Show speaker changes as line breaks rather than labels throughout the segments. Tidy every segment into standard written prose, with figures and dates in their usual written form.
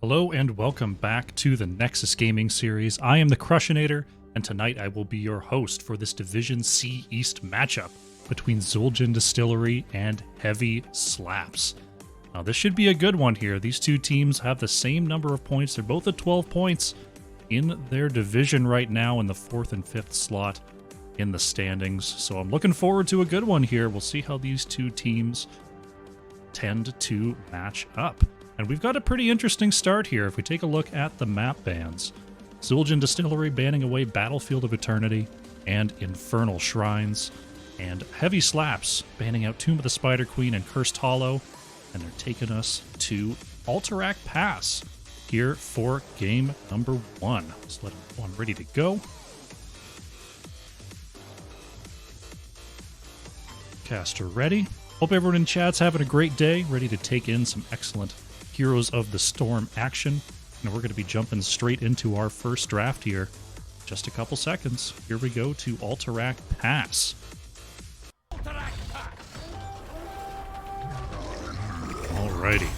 Hello and welcome back to the Nexus Gaming series. I am the Crushinator, and tonight I will be your host for this Division C East matchup between Zul'jin Distillery and Heavy Slaps. Now this should be a good one here. These two teams have the same number of points. They're both at 12 points in their division right now in the 4th and 5th slot in the standings. So I'm looking forward to a good one here. We'll see how these two teams tend to match up. And we've got a pretty interesting start here. If we take a look at the map bans, Zul'jin Distillery banning away Battlefield of Eternity and Infernal Shrines, and Heavy Slaps banning out Tomb of the Spider Queen and Cursed Hollow, and they're taking us to Alterac Pass here for game number 1. Let's let one ready to go. Caster ready. Hope everyone in chat's having a great day, ready to take in some excellent Heroes of the Storm action. And we're going to be jumping straight into our first draft here. Just a couple seconds. Here we go to Alterac Pass. Alrighty.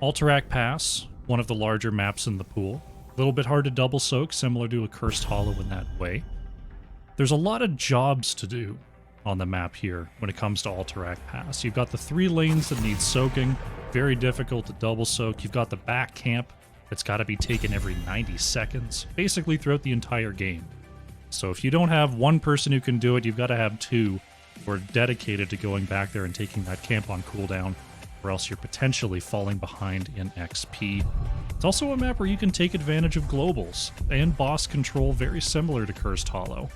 Alterac Pass, one of the larger maps in the pool. A little bit hard to double soak, similar to a Cursed Hollow in that way. There's a lot of jobs to do on the map here when it comes to Alterac Pass. You've got the 3 lanes that need soaking, very difficult to double soak. You've got the back camp that's got to be taken every 90 seconds, basically throughout the entire game. So if you don't have one person who can do it, you've got to have 2 who are dedicated to going back there and taking that camp on cooldown, or else you're potentially falling behind in XP. It's also a map where you can take advantage of globals and boss control, very similar to Cursed Hollow.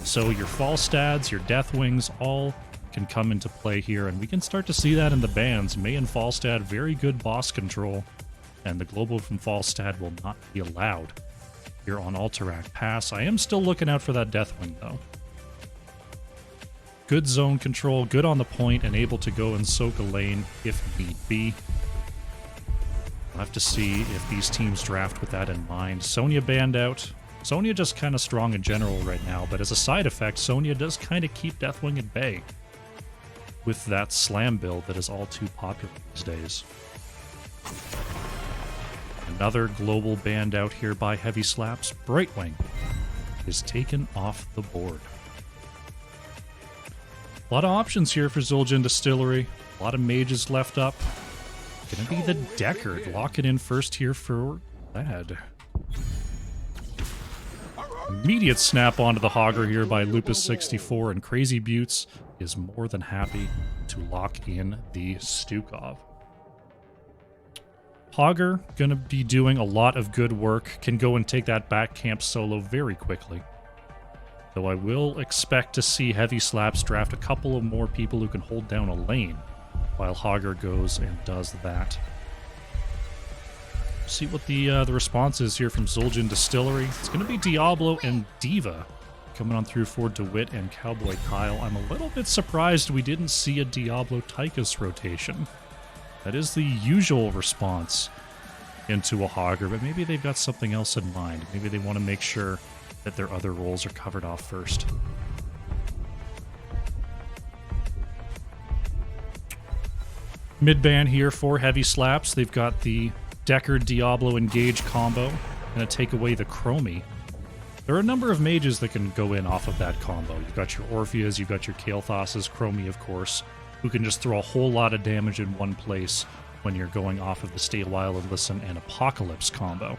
So your Falstads, your Deathwings, all can come into play here, and we can start to see that in the bans. May and Falstad, very good boss control, and the global from Falstad will not be allowed here on Alterac Pass. I am still looking out for that Deathwing, though. Good zone control, good on the point, and able to go and soak a lane if need be. We'll have to see if these teams draft with that in mind. Sonya banned out. Sonya just kind of strong in general right now, but as a side effect, Sonya does kind of keep Deathwing at bay with that slam build that is all too popular these days. Another global banned out here by Heavy Slaps. Brightwing is taken off the board. A lot of options here for Zul'jin Distillery. A lot of mages left up. Gonna be the Deckard. Lock it in first here for Lad. Immediate snap onto the Hogger here by Lupus64, and Crazy Buttes is more than happy to lock in the Stukov. Hogger gonna be doing a lot of good work, can go and take that back camp solo very quickly. Though I will expect to see Heavy Slaps draft a couple of more people who can hold down a lane while Hogger goes and does that. See what the response is here from Zul'jin Distillery. It's going to be Diablo and Diva coming on through for DeWitt and Cowboy Kyle. I'm a little bit surprised we didn't see a Diablo Tychus rotation. That is the usual response into a Hogger, but maybe they've got something else in mind. Maybe they want to make sure that their other roles are covered off first. Mid-ban here for Heavy Slaps. They've got the Deckard Diablo Engage combo, and to take away the Chromie. There are a number of mages that can go in off of that combo. You've got your Orpheas, you've got your KAEL'THAS, Chromie of course, who can just throw a whole lot of damage in one place when you're going off of the Stay a While and Listen and Apocalypse combo.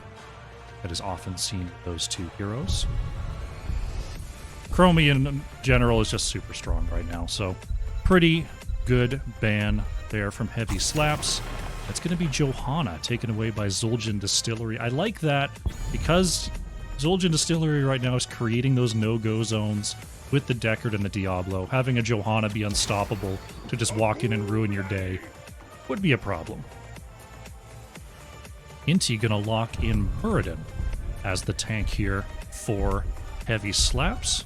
That is often seen with those two heroes. Chromie in general is just super strong right now, so pretty good ban there from Heavy Slaps. That's going to be Johanna, taken away by Zul'jin Distillery. I like that because Zul'jin Distillery right now is creating those no-go zones with the Deckard and the Diablo. Having a Johanna be unstoppable to just walk in and ruin your day would be a problem. Inti going to lock in Muradin as the tank here for Heavy Slaps.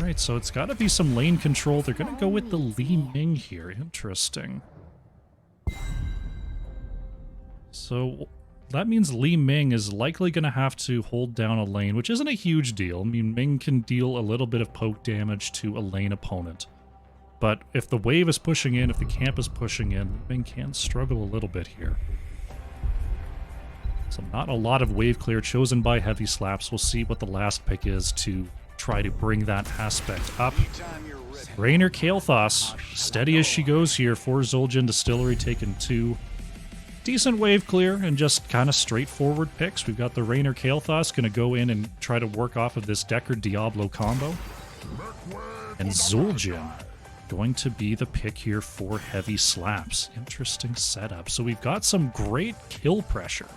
Right, so it's got to be some lane control. They're going to go with the Li Ming here. Interesting. So that means Li Ming is likely going to have to hold down a lane, which isn't a huge deal. I mean, Ming can deal a little bit of poke damage to a lane opponent. But if the wave is pushing in, if the camp is pushing in, Ming can struggle a little bit here. So not a lot of wave clear chosen by Heavy Slaps. We'll see what the last pick is to try to bring that aspect up. Raynor KAEL'THAS, steady as she goes here for Zul'jin Distillery, taking 2. Decent wave clear and just kind of straightforward picks. We've got the Raynor KAEL'THAS going to go in and try to work off of this Deckard Diablo combo. And Zul'jin going to be the pick here for Heavy Slaps. Interesting setup. So we've got some great kill pressure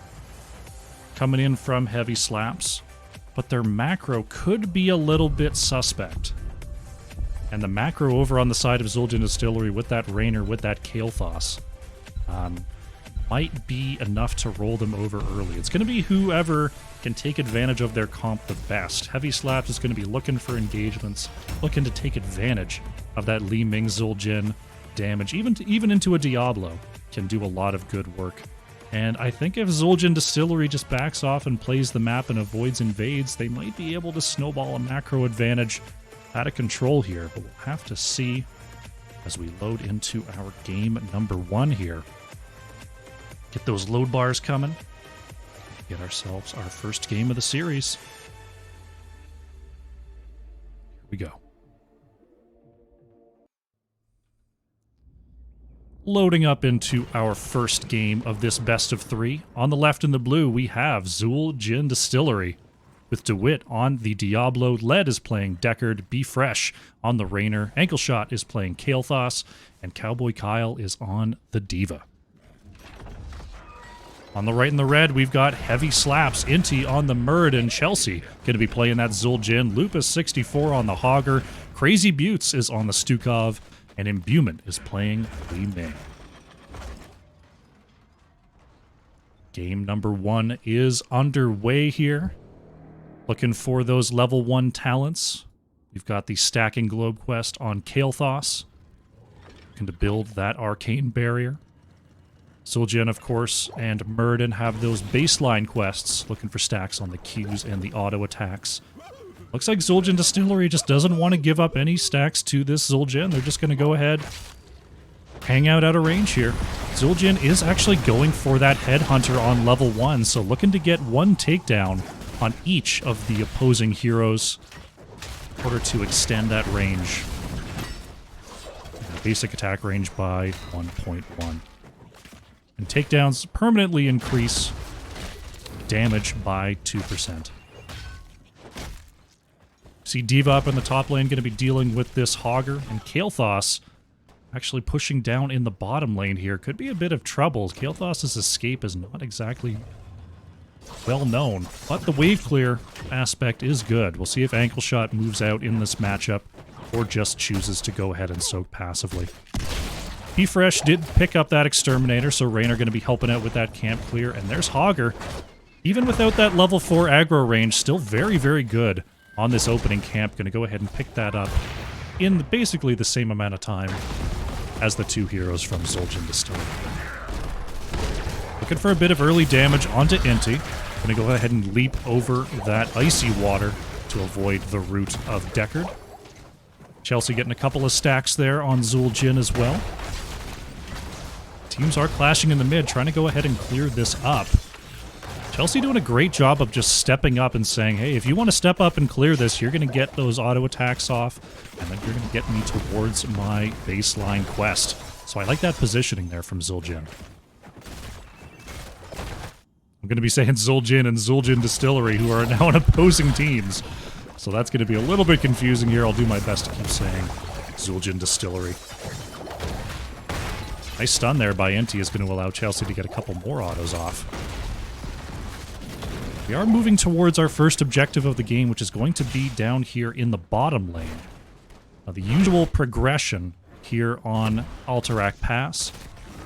coming in from Heavy Slaps, but their macro could be a little bit suspect. And the macro over on the side of Zul'jin Distillery with that Raynor, with that KAEL'THAS, might be enough to roll them over early. It's going to be whoever can take advantage of their comp the best. Heavy Slaps is going to be looking for engagements, looking to take advantage of that Li Ming Zul'jin damage. Even into a Diablo can do a lot of good work. And I think if Zul'jin Distillery just backs off and plays the map and avoids invades, they might be able to snowball a macro advantage out of control here. But we'll have to see as we load into our game number 1 here. Get those load bars coming. Get ourselves our first game of the series. Here we go. Loading up into our first game of this best of 3. On the left in the blue, we have Zul'jin Distillery, with DeWitt on the Diablo. Led is playing Deckard. Be Fresh on the Raynor. Ankle Shot is playing KAEL'THAS. And Cowboy Kyle is on the Diva. On the right in the red, we've got Heavy Slaps, Inti on the Murd, and Chelsea going to be playing that Zul'jin. Lupus 64 on the Hogger. Crazy Buttes is on the Stukov. And Imbuement is playing Li Ming. Game number 1 is underway here. Looking for those level 1 talents. We've got the Stacking Globe quest on KAEL'THAS. Looking to build that Arcane Barrier. Zul'jin, of course, and Murden have those baseline quests. Looking for stacks on the Qs and the auto attacks. Looks like Zul'jin Distillery just doesn't want to give up any stacks to this Zul'jin. They're just going to go ahead, hang out of range here. Zul'jin is actually going for that Headhunter on level 1, so looking to get 1 takedown on each of the opposing heroes in order to extend that range. Basic attack range by 1.1. And takedowns permanently increase damage by 2%. See Diva up in the top lane going to be dealing with this Hogger, and KAEL'THAS actually pushing down in the bottom lane here. Could be a bit of trouble. KAEL'THAS' escape is not exactly well known, but the wave clear aspect is good. We'll see if Ankle Shot moves out in this matchup or just chooses to go ahead and soak passively. Be Fresh did pick up that Exterminator, so Raynor going to be helping out with that camp clear, and there's Hogger. Even without that level 4 aggro range, still very, very good on this opening camp. Going to go ahead and pick that up in basically the same amount of time as the 2 heroes from Zul'jin Distillery. Looking for a bit of early damage onto Inti. Going to go ahead and leap over that icy water to avoid the root of Deckard. Chelsea getting a couple of stacks there on Zul'jin as well. Teams are clashing in the mid, trying to go ahead and clear this up. Chelsea doing a great job of just stepping up and saying, hey, if you want to step up and clear this, you're going to get those auto attacks off, and then you're going to get me towards my baseline quest. So I like that positioning there from Zul'jin. I'm going to be saying Zul'jin and Zul'jin Distillery, who are now on opposing teams. So that's going to be a little bit confusing here. I'll do my best to keep saying Zul'jin Distillery. Nice stun there by Inti is going to allow Chelsea to get a couple more autos off. We are moving towards our first objective of the game, which is going to be down here in the bottom lane. Now, the usual progression here on Alterac Pass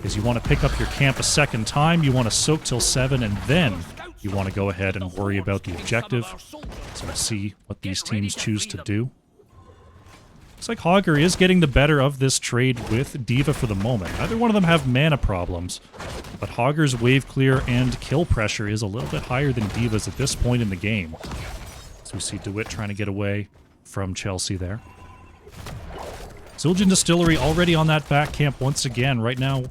is you want to pick up your camp a second time, you want to soak till 7, and then you want to go ahead and worry about the objective. So we'll see what these teams choose to do. Looks like Hogger is getting the better of this trade with Diva for the moment. Neither one of them have mana problems, but Hogger's wave clear and kill pressure is a little bit higher than Diva's at this point in the game. So we see DeWitt trying to get away from Chelsea there. Zul'jin Distillery already on that back camp once again. Right now,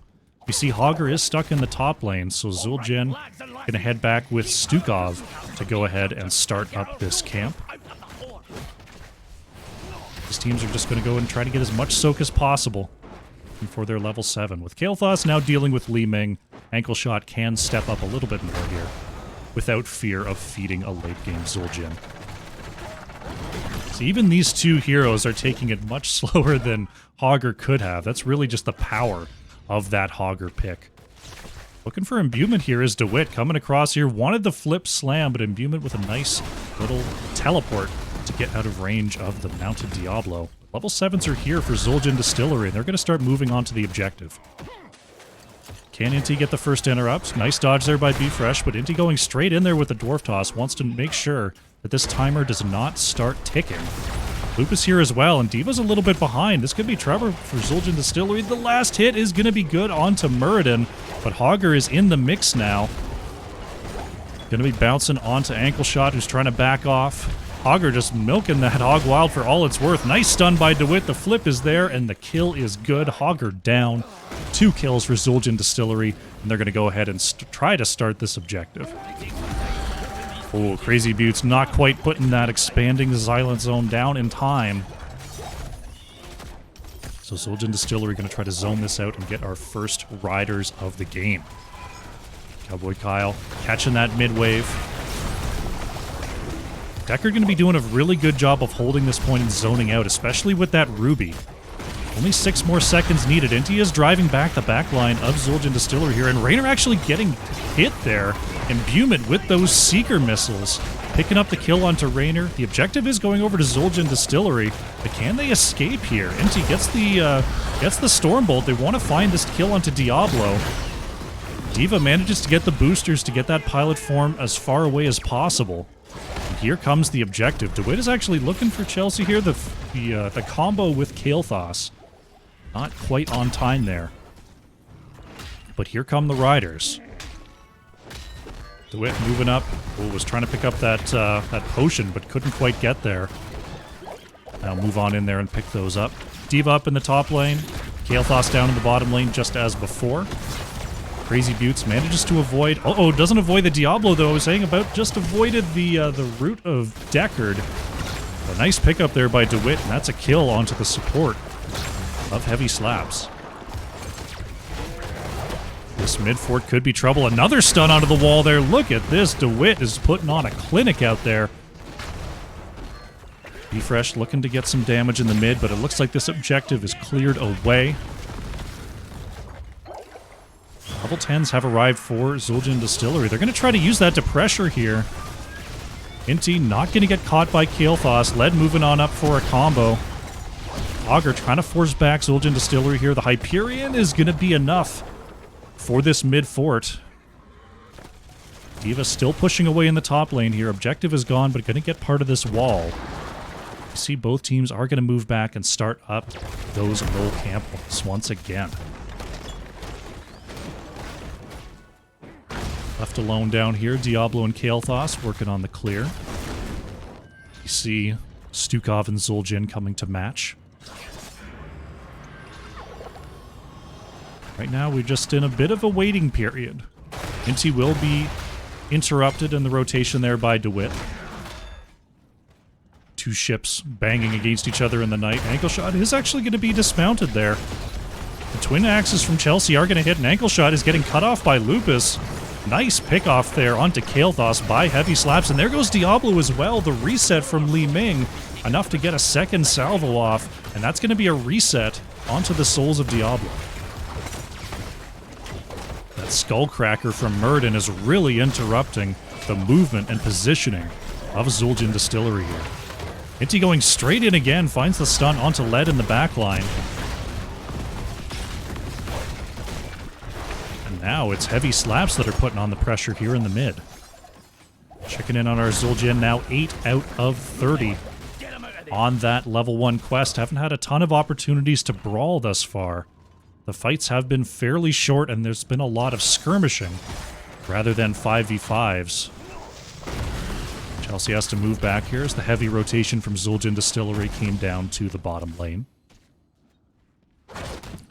we see Hogger is stuck in the top lane, so Zul'jin gonna head back with Stukov to go ahead and start up this camp. These teams are just gonna go and try to get as much soak as possible before they're level 7. With KAEL'THAS now dealing with Li Ming, Ankle Shot can step up a little bit more here without fear of feeding a late-game Zul'jin. So even these two heroes are taking it much slower than Hogger could have. That's really just the power of that Hogger pick. Looking for imbuement here is DeWitt coming across here. Wanted the flip slam, but imbuement with a nice little teleport to get out of range of the mounted Diablo. Level 7s are here for Zul'jin Distillery, and they're going to start moving on to the objective. Can Inti get the first interrupt? Nice dodge there by Bfresh, but Inti going straight in there with the Dwarf Toss wants to make sure that this timer does not start ticking. Lupus here as well, and Diva's a little bit behind. This could be trouble for Zul'jin Distillery. The last hit is going to be good onto Muradin, but Hogger is in the mix now. Going to be bouncing onto Ankle Shot, who's trying to back off. Hogger just milking that Hog Wild for all it's worth. Nice stun by DeWitt. The flip is there, and the kill is good. Hogger down. 2 kills for Zul'jin Distillery, and they're going to go ahead and try to start this objective. Oh, Crazy Buttes not quite putting that expanding Silent Zone down in time. So Zul'jin Distillery going to try to zone this out and get our first riders of the game. Cowboy Kyle catching that mid-wave. Decker going to be doing a really good job of holding this point and zoning out, especially with that Ruby. Only 6 more seconds needed. Inti is driving back the backline of Zul'jin Distillery here, and Raynor actually getting hit there. Imbuement with those Seeker missiles, picking up the kill onto Raynor. The objective is going over to Zul'jin Distillery, but can they escape here? Inti gets the Stormbolt. They want to find this kill onto Diablo. Diva manages to get the boosters to get that pilot form as far away as possible. And here comes the objective. DeWitt is actually looking for Chelsea here. The combo with KAEL'THAS. Not quite on time there. But here come the riders. DeWitt moving up. Oh, was trying to pick up that potion, but couldn't quite get there. Now move on in there and pick those up. Diva up in the top lane. KAEL'THAS down in the bottom lane just as before. Crazy Buttes manages to avoid... Uh-oh, doesn't avoid the Diablo, though. I was saying about just avoided the root of Deckard. A nice pickup there by DeWitt, and that's a kill onto the support of Heavy Slaps. This mid-fort could be trouble. Another stun onto the wall there. Look at this. DeWitt is putting on a clinic out there. Bfresh looking to get some damage in the mid, but it looks like this objective is cleared away. Level 10s have arrived for Zul'jin Distillery. They're going to try to use that to pressure here. Inti not going to get caught by KAEL'THAS. Led moving on up for a combo. Hogger trying to force back Zul'jin Distillery here. The Hyperion is going to be enough for this mid-fort. Diva still pushing away in the top lane here. Objective is gone, but going to get part of this wall. You see both teams are going to move back and start up those low camps once again. Left alone down here, Diablo and KAEL'THAS working on the clear. You see Stukov and Zul'jin coming to match. Right now, we're just in a bit of a waiting period. Inti will be interrupted in the rotation there by DeWitt. 2 ships banging against each other in the night. Ankle Shot is actually going to be dismounted there. The twin axes from Chelsea are going to hit, and Ankle Shot is getting cut off by Lupus. Nice pick-off there onto KAEL'THAS by Heavy Slaps, and there goes Diablo as well. The reset from Li Ming, enough to get a second salvo off, and that's going to be a reset onto the souls of Diablo. That Skullcracker from Muradin is really interrupting the movement and positioning of Zul'jin Distillery here. Inti going straight in again, finds the stun onto Led in the backline. Now it's Heavy Slaps that are putting on the pressure here in the mid. Checking in on our Zul'jin now, 8 out of 30 on that level 1 quest. Haven't had a ton of opportunities to brawl thus far. The fights have been fairly short, and there's been a lot of skirmishing rather than 5v5s. Chelsea has to move back here as the heavy rotation from Zul'jin Distillery came down to the bottom lane.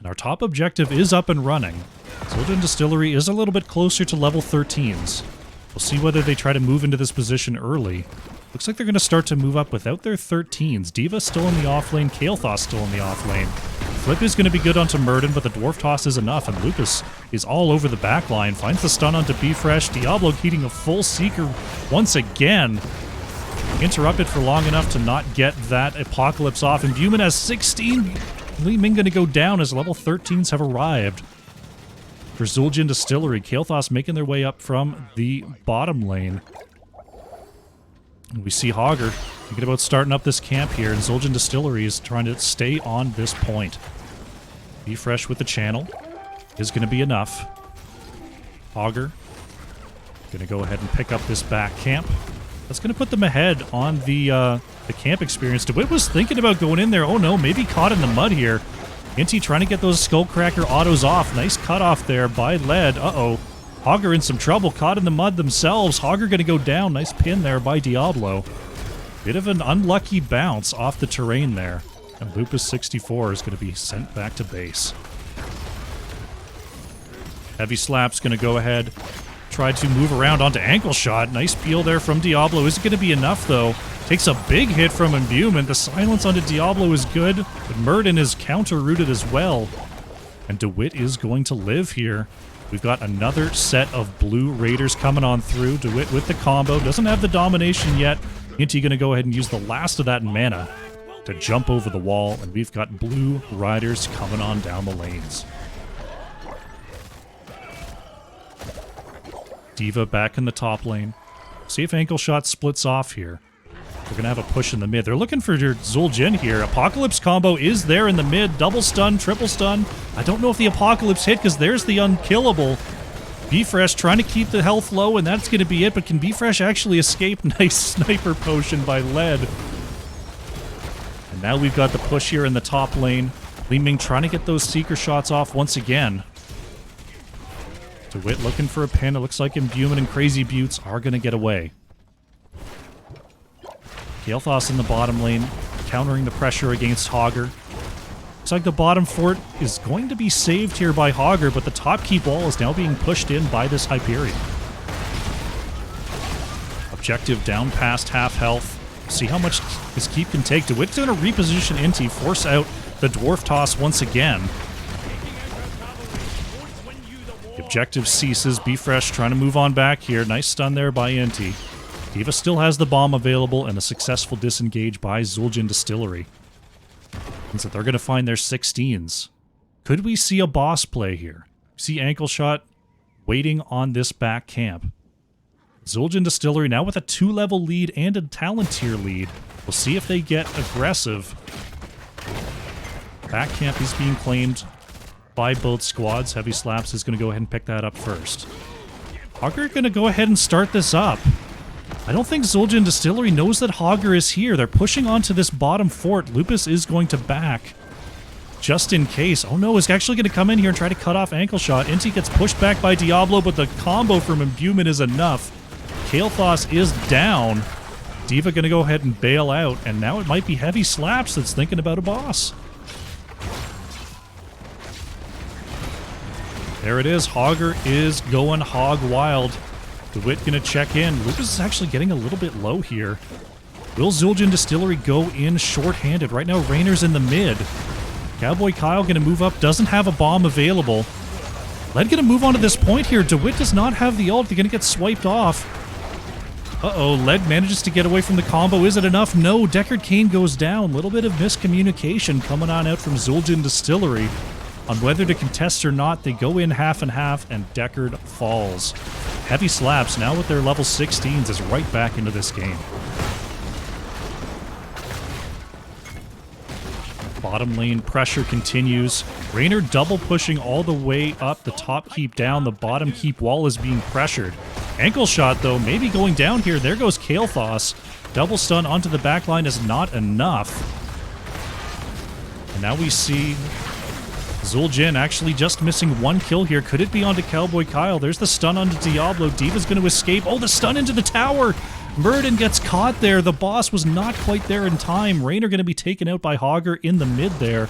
And our top objective is up and running. Zul'jin Distillery is a little bit closer to level 13s. We'll see whether they try to move into this position early. Looks like they're going to start to move up without their 13s. D.Va still in the off lane, KAEL'THAS still in the off lane. Flip is going to be good onto Murden, but the Dwarf Toss is enough, and Lucas is all over the back line. Finds the stun onto Bfresh. Diablo getting a full Seeker once again. Interrupted for long enough to not get that Apocalypse off. And Imbuement has 16. Li Ming going to go down as level 13s have arrived. For Zul'jin Distillery, KAEL'THAS making their way up from the bottom lane. And we see HOGGER thinking about starting up this camp here, and Zul'jin Distillery is trying to stay on this point. Bfresh with the channel is going to be enough. HOGGER going to go ahead and pick up this back camp. That's going to put them ahead on the camp experience. DeWitt was thinking about going in there. Oh no, maybe caught in the mud here. Inti trying to get those Skullcracker autos off. Nice cutoff there by Led. Uh-oh. HOGGER in some trouble. Caught in the mud themselves. HOGGER going to go down. Nice pin there by Diablo. Bit of an unlucky bounce off the terrain there. And Lupus64 is going to be sent back to base. Heavy Slap's going to go ahead. Try to move around onto Ankle Shot. Nice peel there from Diablo. Is it going to be enough, though? Takes a big hit from Imbuement. The silence onto Diablo is good, but Murden is counter-rooted as well. And DeWitt is going to live here. We've got another set of blue Raiders coming on through. DeWitt with the combo. Doesn't have the domination yet. Inti going to go ahead and use the last of that mana to jump over the wall. And we've got blue Riders coming on down the lanes. D.Va back in the top lane. See if Ankle Shot splits off here. We're going to have a push in the mid. They're looking for your Zul'jin here. Apocalypse combo is there in the mid. Double stun, triple stun. I don't know if the Apocalypse hit because there's the unkillable. Bfresh trying to keep the health low, and that's going to be it. But can Bfresh actually escape? Nice sniper potion by Led. And now we've got the push here in the top lane. Li Ming trying to get those Seeker shots off once again. DeWitt looking for a pin. It looks like Imbuement and Crazy Buttes are going to get away. KAEL'THAS in the bottom lane, countering the pressure against HOGGER. Looks like the bottom fort is going to be saved here by HOGGER, but the top keep wall is now being pushed in by this Hyperion. Objective down past half health. See how much this keep can take. DeWitt's going to reposition Inti, force out the Dwarf Toss once again. The objective ceases. Bfresh trying to move on back here. Nice stun there by Inti. D.Va still has the bomb available and a successful disengage by Zul'jin Distillery. Means that they're going to find their 16s. Could we see a boss play here? See Ankle Shot waiting on this back camp. Zul'jin Distillery now with a 2-level lead and a talent tier lead. We'll see if they get aggressive. Back camp is being claimed by both squads. Heavy Slaps is going to go ahead and pick that up first. HOGGER going to go ahead and start this up. I don't think Zul'jin Distillery knows that HOGGER is here. They're pushing onto this bottom fort. Lupus is going to back just in case. Oh no, is actually going to come in here and try to cut off Ankle Shot. Inti gets pushed back by Diablo, but the combo from Imbuement is enough. KAEL'THAS is down. D.Va going to go ahead and bail out, and now it might be Heavy Slaps that's thinking about a boss. There it is. HOGGER is going hog wild. DeWitt going to check in. Lucas is actually getting a little bit low here. Will Zul'jin Distillery go in short-handed? Right now, Rainer's in the mid. Cowboy Kyle going to move up. Doesn't have a bomb available. Led going to move on to this point here. DeWitt does not have the ult. They're going to get swiped off. Uh-oh. Led manages to get away from the combo. Is it enough? No. Deckard Cain goes down. Little bit of miscommunication coming on out from Zul'jin Distillery. On whether to contest or not, they go in half and half, and Deckard falls. Heavy Slaps, now with their level 16s, is right back into this game. Bottom lane pressure continues. Rainer double pushing all the way up. The top keep down. The bottom keep wall is being pressured. Ankle Shot, though, maybe going down here. There goes KAEL'THAS. Double stun onto the back line is not enough. And now we see Zul'jin actually just missing one kill here. Could it be onto Cowboy Kyle? There's the stun onto Diablo. D.Va's going to escape. Oh, the stun into the tower! Murden gets caught there. The boss was not quite there in time. Rainer going to be taken out by HOGGER in the mid there.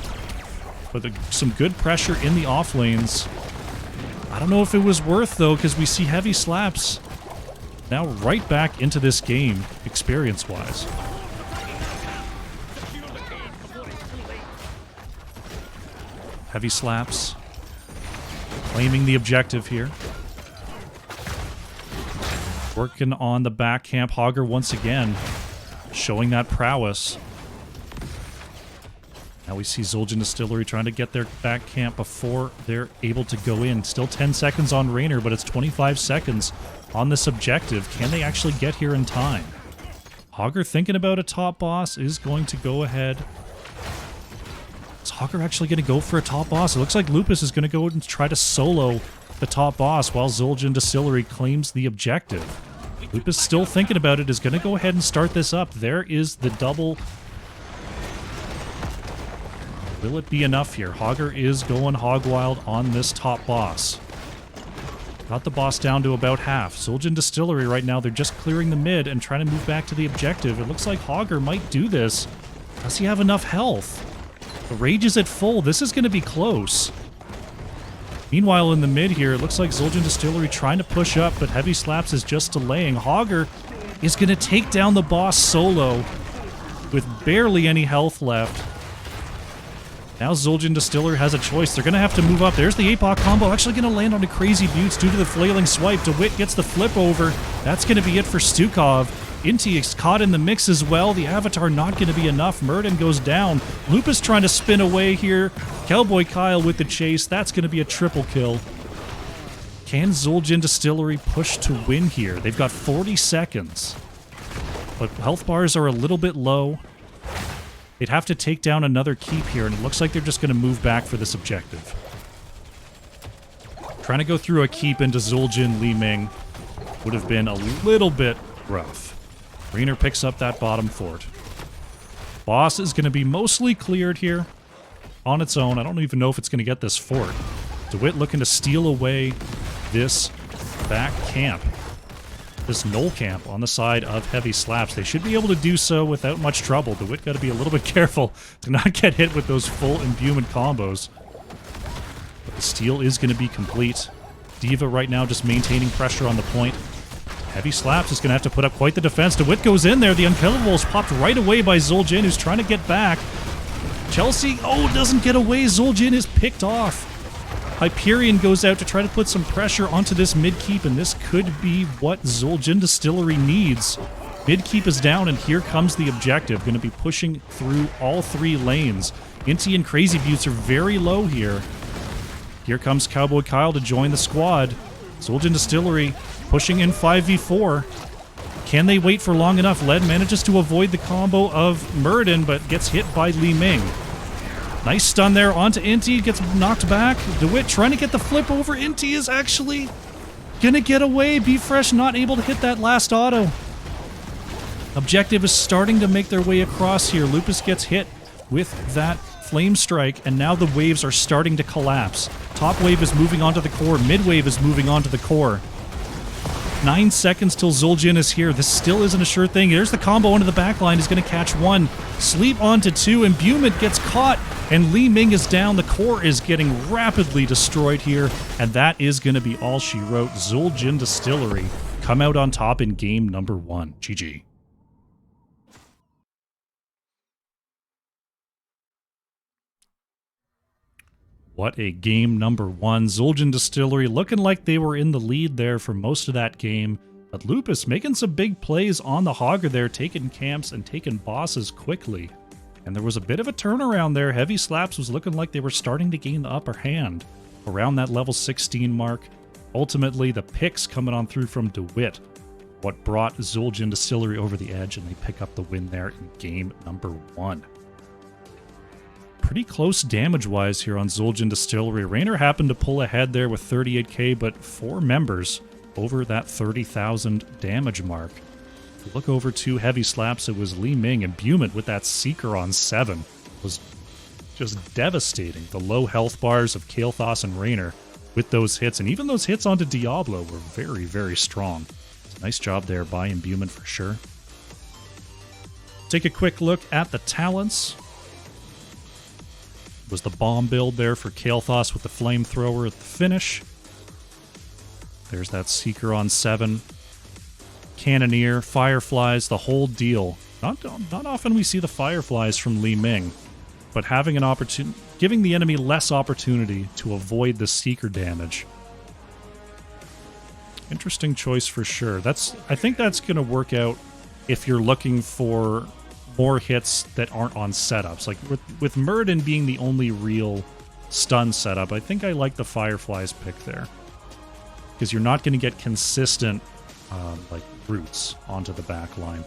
But some good pressure in the off lanes. I don't know if it was worth, though, because we see Heavy Slaps now right back into this game, experience-wise. Heavy Slaps claiming the objective here. Working on the back camp. HOGGER once again showing that prowess. Now we see Zul'jin Distillery trying to get their back camp before they're able to go in. Still 10 seconds on Raynor, but it's 25 seconds on this objective. Can they actually get here in time? HOGGER thinking about a top boss is going to go ahead. Is HOGGER actually going to go for a top boss? It looks like Lupus is going to go and try to solo the top boss while Zul'jin Distillery claims the objective. Lupus still thinking about it, is going to go ahead and start this up. There is the double. Will it be enough here? HOGGER is going hog wild on this top boss. Got the boss down to about half. Zul'jin Distillery right now, they're just clearing the mid and trying to move back to the objective. It looks like HOGGER might do this. Does he have enough health? The rage is at full. This is going to be close. Meanwhile, in the mid here, it looks like Zul'jin Distillery trying to push up, but Heavy Slaps is just delaying. HOGGER is going to take down the boss solo with barely any health left. Now Zul'jin Distillery has a choice. They're going to have to move up. There's the APOC combo. Actually going to land on a Crazy Buttes due to the flailing swipe. DeWitt gets the flip over. That's going to be it for Stukov. Inti is caught in the mix as well. The Avatar not going to be enough. Murden goes down. Lupus trying to spin away here. Cowboy Kyle with the chase. That's going to be a triple kill. Can Zul'jin Distillery push to win here? They've got 40 seconds. But health bars are a little bit low. They'd have to take down another keep here, and it looks like they're just going to move back for this objective. Trying to go through a keep into Zul'jin Li Ming would have been a little bit rough. Raynor picks up that bottom fort. Boss is going to be mostly cleared here on its own. I don't even know if it's going to get this fort. DeWitt looking to steal away this back camp. This knoll camp on the side of Heavy Slaps. They should be able to do so without much trouble. DeWitt got to be a little bit careful to not get hit with those full imbuement combos. But the steal is going to be complete. D.Va right now just maintaining pressure on the point. Heavy Slaps is going to have to put up quite the defense. DeWitt goes in there. The Unkillable is popped right away by Zul'jin, who's trying to get back. Chelsea, doesn't get away. Zul'jin is picked off. Hyperion goes out to try to put some pressure onto this mid-keep, and this could be what Zul'jin Distillery needs. Mid-keep is down, and here comes the objective. Going to be pushing through all three lanes. Inti and Crazy Buttes are very low here. Here comes Cowboy Kyle to join the squad. Zul'jin Distillery pushing in 5v4. Can they wait for long enough? Led manages to avoid the combo of Murden, but gets hit by Li Ming. Nice stun there onto Inti, gets knocked back. DeWitt trying to get the flip over. Inti is actually gonna get away. Be Fresh not able to hit that last auto. Objective is starting to make their way across here. Lupus gets hit with that flame strike, and now the waves are starting to collapse. Top wave is moving onto the core. Mid wave is moving onto the core. 9 seconds till Zul'jin is here. This still isn't a sure thing. There's the combo onto the back line. He's going to catch one. Sleep onto two. Imbuement gets caught. And Li Ming is down. The core is getting rapidly destroyed here. And that is going to be all she wrote. Zul'jin Distillery come out on top in game number 1. GG. What a game number 1. Zul'jin Distillery looking like they were in the lead there for most of that game. But Lupus making some big plays on the HOGGER there, taking camps and taking bosses quickly. And there was a bit of a turnaround there. Heavy Slaps was looking like they were starting to gain the upper hand around that level 16 mark. Ultimately, the picks coming on through from DeWitt, what brought Zul'jin Distillery over the edge, and they pick up the win there in game number 1. Pretty close damage-wise here on Zul'jin Distillery. Raynor happened to pull ahead there with 38k, but 4 members over that 30,000 damage mark. If you look over to Heavy Slaps, it was Li Ming, and Imbuement with that Seeker on 7 was just devastating. The low health bars of KAEL'THAS and Raynor with those hits, and even those hits onto Diablo were very, very strong. Nice job there by Imbuement for sure. Take a quick look at the talents. Was the bomb build there for KAEL'THAS with the flamethrower at the finish. There's that Seeker on 7. Cannoneer, Fireflies, the whole deal. Not often we see the Fireflies from Li Ming, but having an opportunity, giving the enemy less opportunity to avoid the Seeker damage. Interesting choice for sure. I think that's going to work out if you're looking for more hits that aren't on setups. Like with Muradin being the only real stun setup, I think I like the Fireflies pick there. Because you're not going to get consistent like roots onto the back line.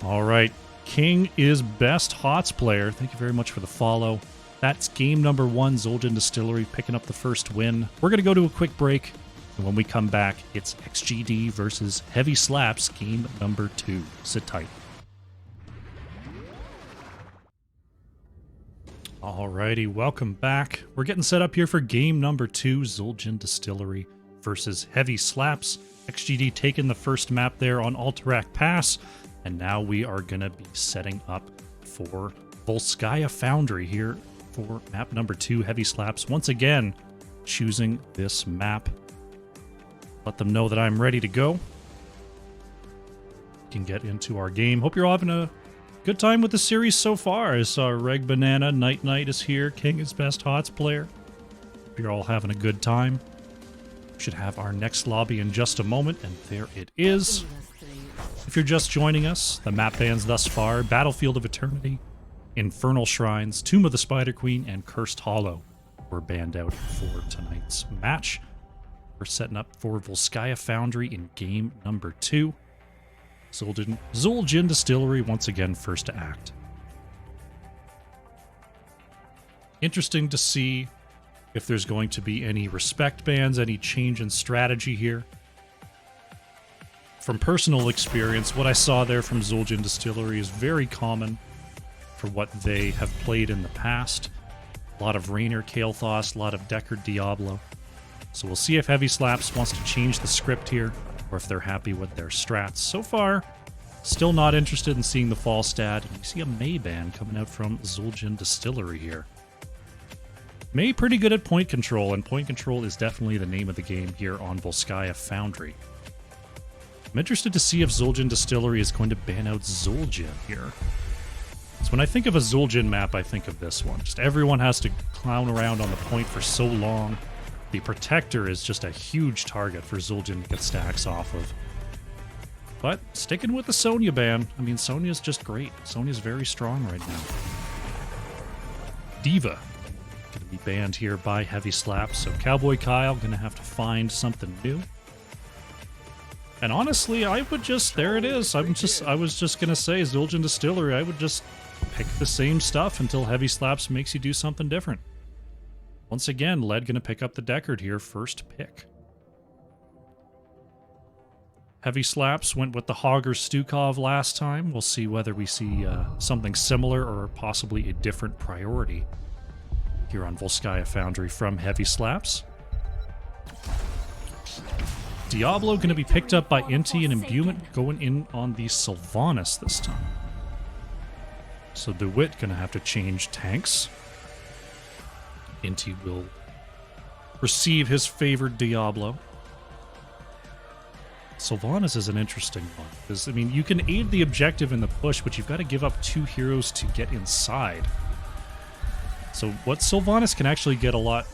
All right, King is best HOTS player. Thank you very much for the follow. That's game number 1, Zul'jin Distillery picking up the first win. We're going to go to a quick break, and when we come back, it's XGD versus Heavy Slaps, game number 2. Sit tight. Alrighty, welcome back. We're getting set up here for game number 2, Zul'jin Distillery versus Heavy Slaps. XGD taking the first map there on Alterac Pass, and now we are going to be setting up for Volskaya Foundry here for map number 2, Heavy Slaps. Once again, choosing this map. Let them know that I'm ready to go. We can get into our game. Hope you're all having a good time with the series so far. I saw Reg Banana, Night Knight is here, King is best HOTS player. Hope you're all having a good time. We should have our next lobby in just a moment, and there it is. If you're just joining us, the map bans thus far: Battlefield of Eternity, Infernal Shrines, Tomb of the Spider Queen, and Cursed Hollow were banned out for tonight's match. We're setting up for Volskaya Foundry in game number 2. Zul'jin Distillery once again first to act. Interesting to see if there's going to be any respect bans, any change in strategy here. From personal experience, what I saw there from Zul'jin Distillery is very common for what they have played in the past. A lot of Raynor KAEL'THAS, a lot of Deckard Diablo. So we'll see if Heavy Slaps wants to change the script here, or if they're happy with their strats. So far, still not interested in seeing the Falstad. And we see a Mei ban coming out from Zul'jin Distillery here. Mei pretty good at point control, and point control is definitely the name of the game here on Volskaya Foundry. I'm interested to see if Zul'jin Distillery is going to ban out Zul'jin here. So when I think of a Zul'jin map, I think of this one. Just everyone has to clown around on the point for so long. The Protector is just a huge target for Zul'jin to get stacks off of. But sticking with the Sonya ban. I mean, Sonya's just great. Sonya's very strong right now. Diva going to be banned here by Heavy Slaps, so Cowboy Kyle going to have to find something new. And honestly, I would just, there it is. I was just going to say, Zul'jin Distillery, I would just pick the same stuff until Heavy Slaps makes you do something different. Once again, Led going to pick up the Deckard here, first pick. Heavy Slaps went with the Hogger Stukov last time. We'll see whether we see something similar or possibly a different priority here on Volskaya Foundry from Heavy Slaps. Diablo going to be picked up by Inti and Imbuement, going in on the Sylvanas this time. So DeWitt going to have to change tanks. Inti will receive his favored Diablo. Sylvanas is an interesting one, because, I mean, you can aid the objective in the push, but you've got to give up 2 heroes to get inside. So what Sylvanas can actually get a lot,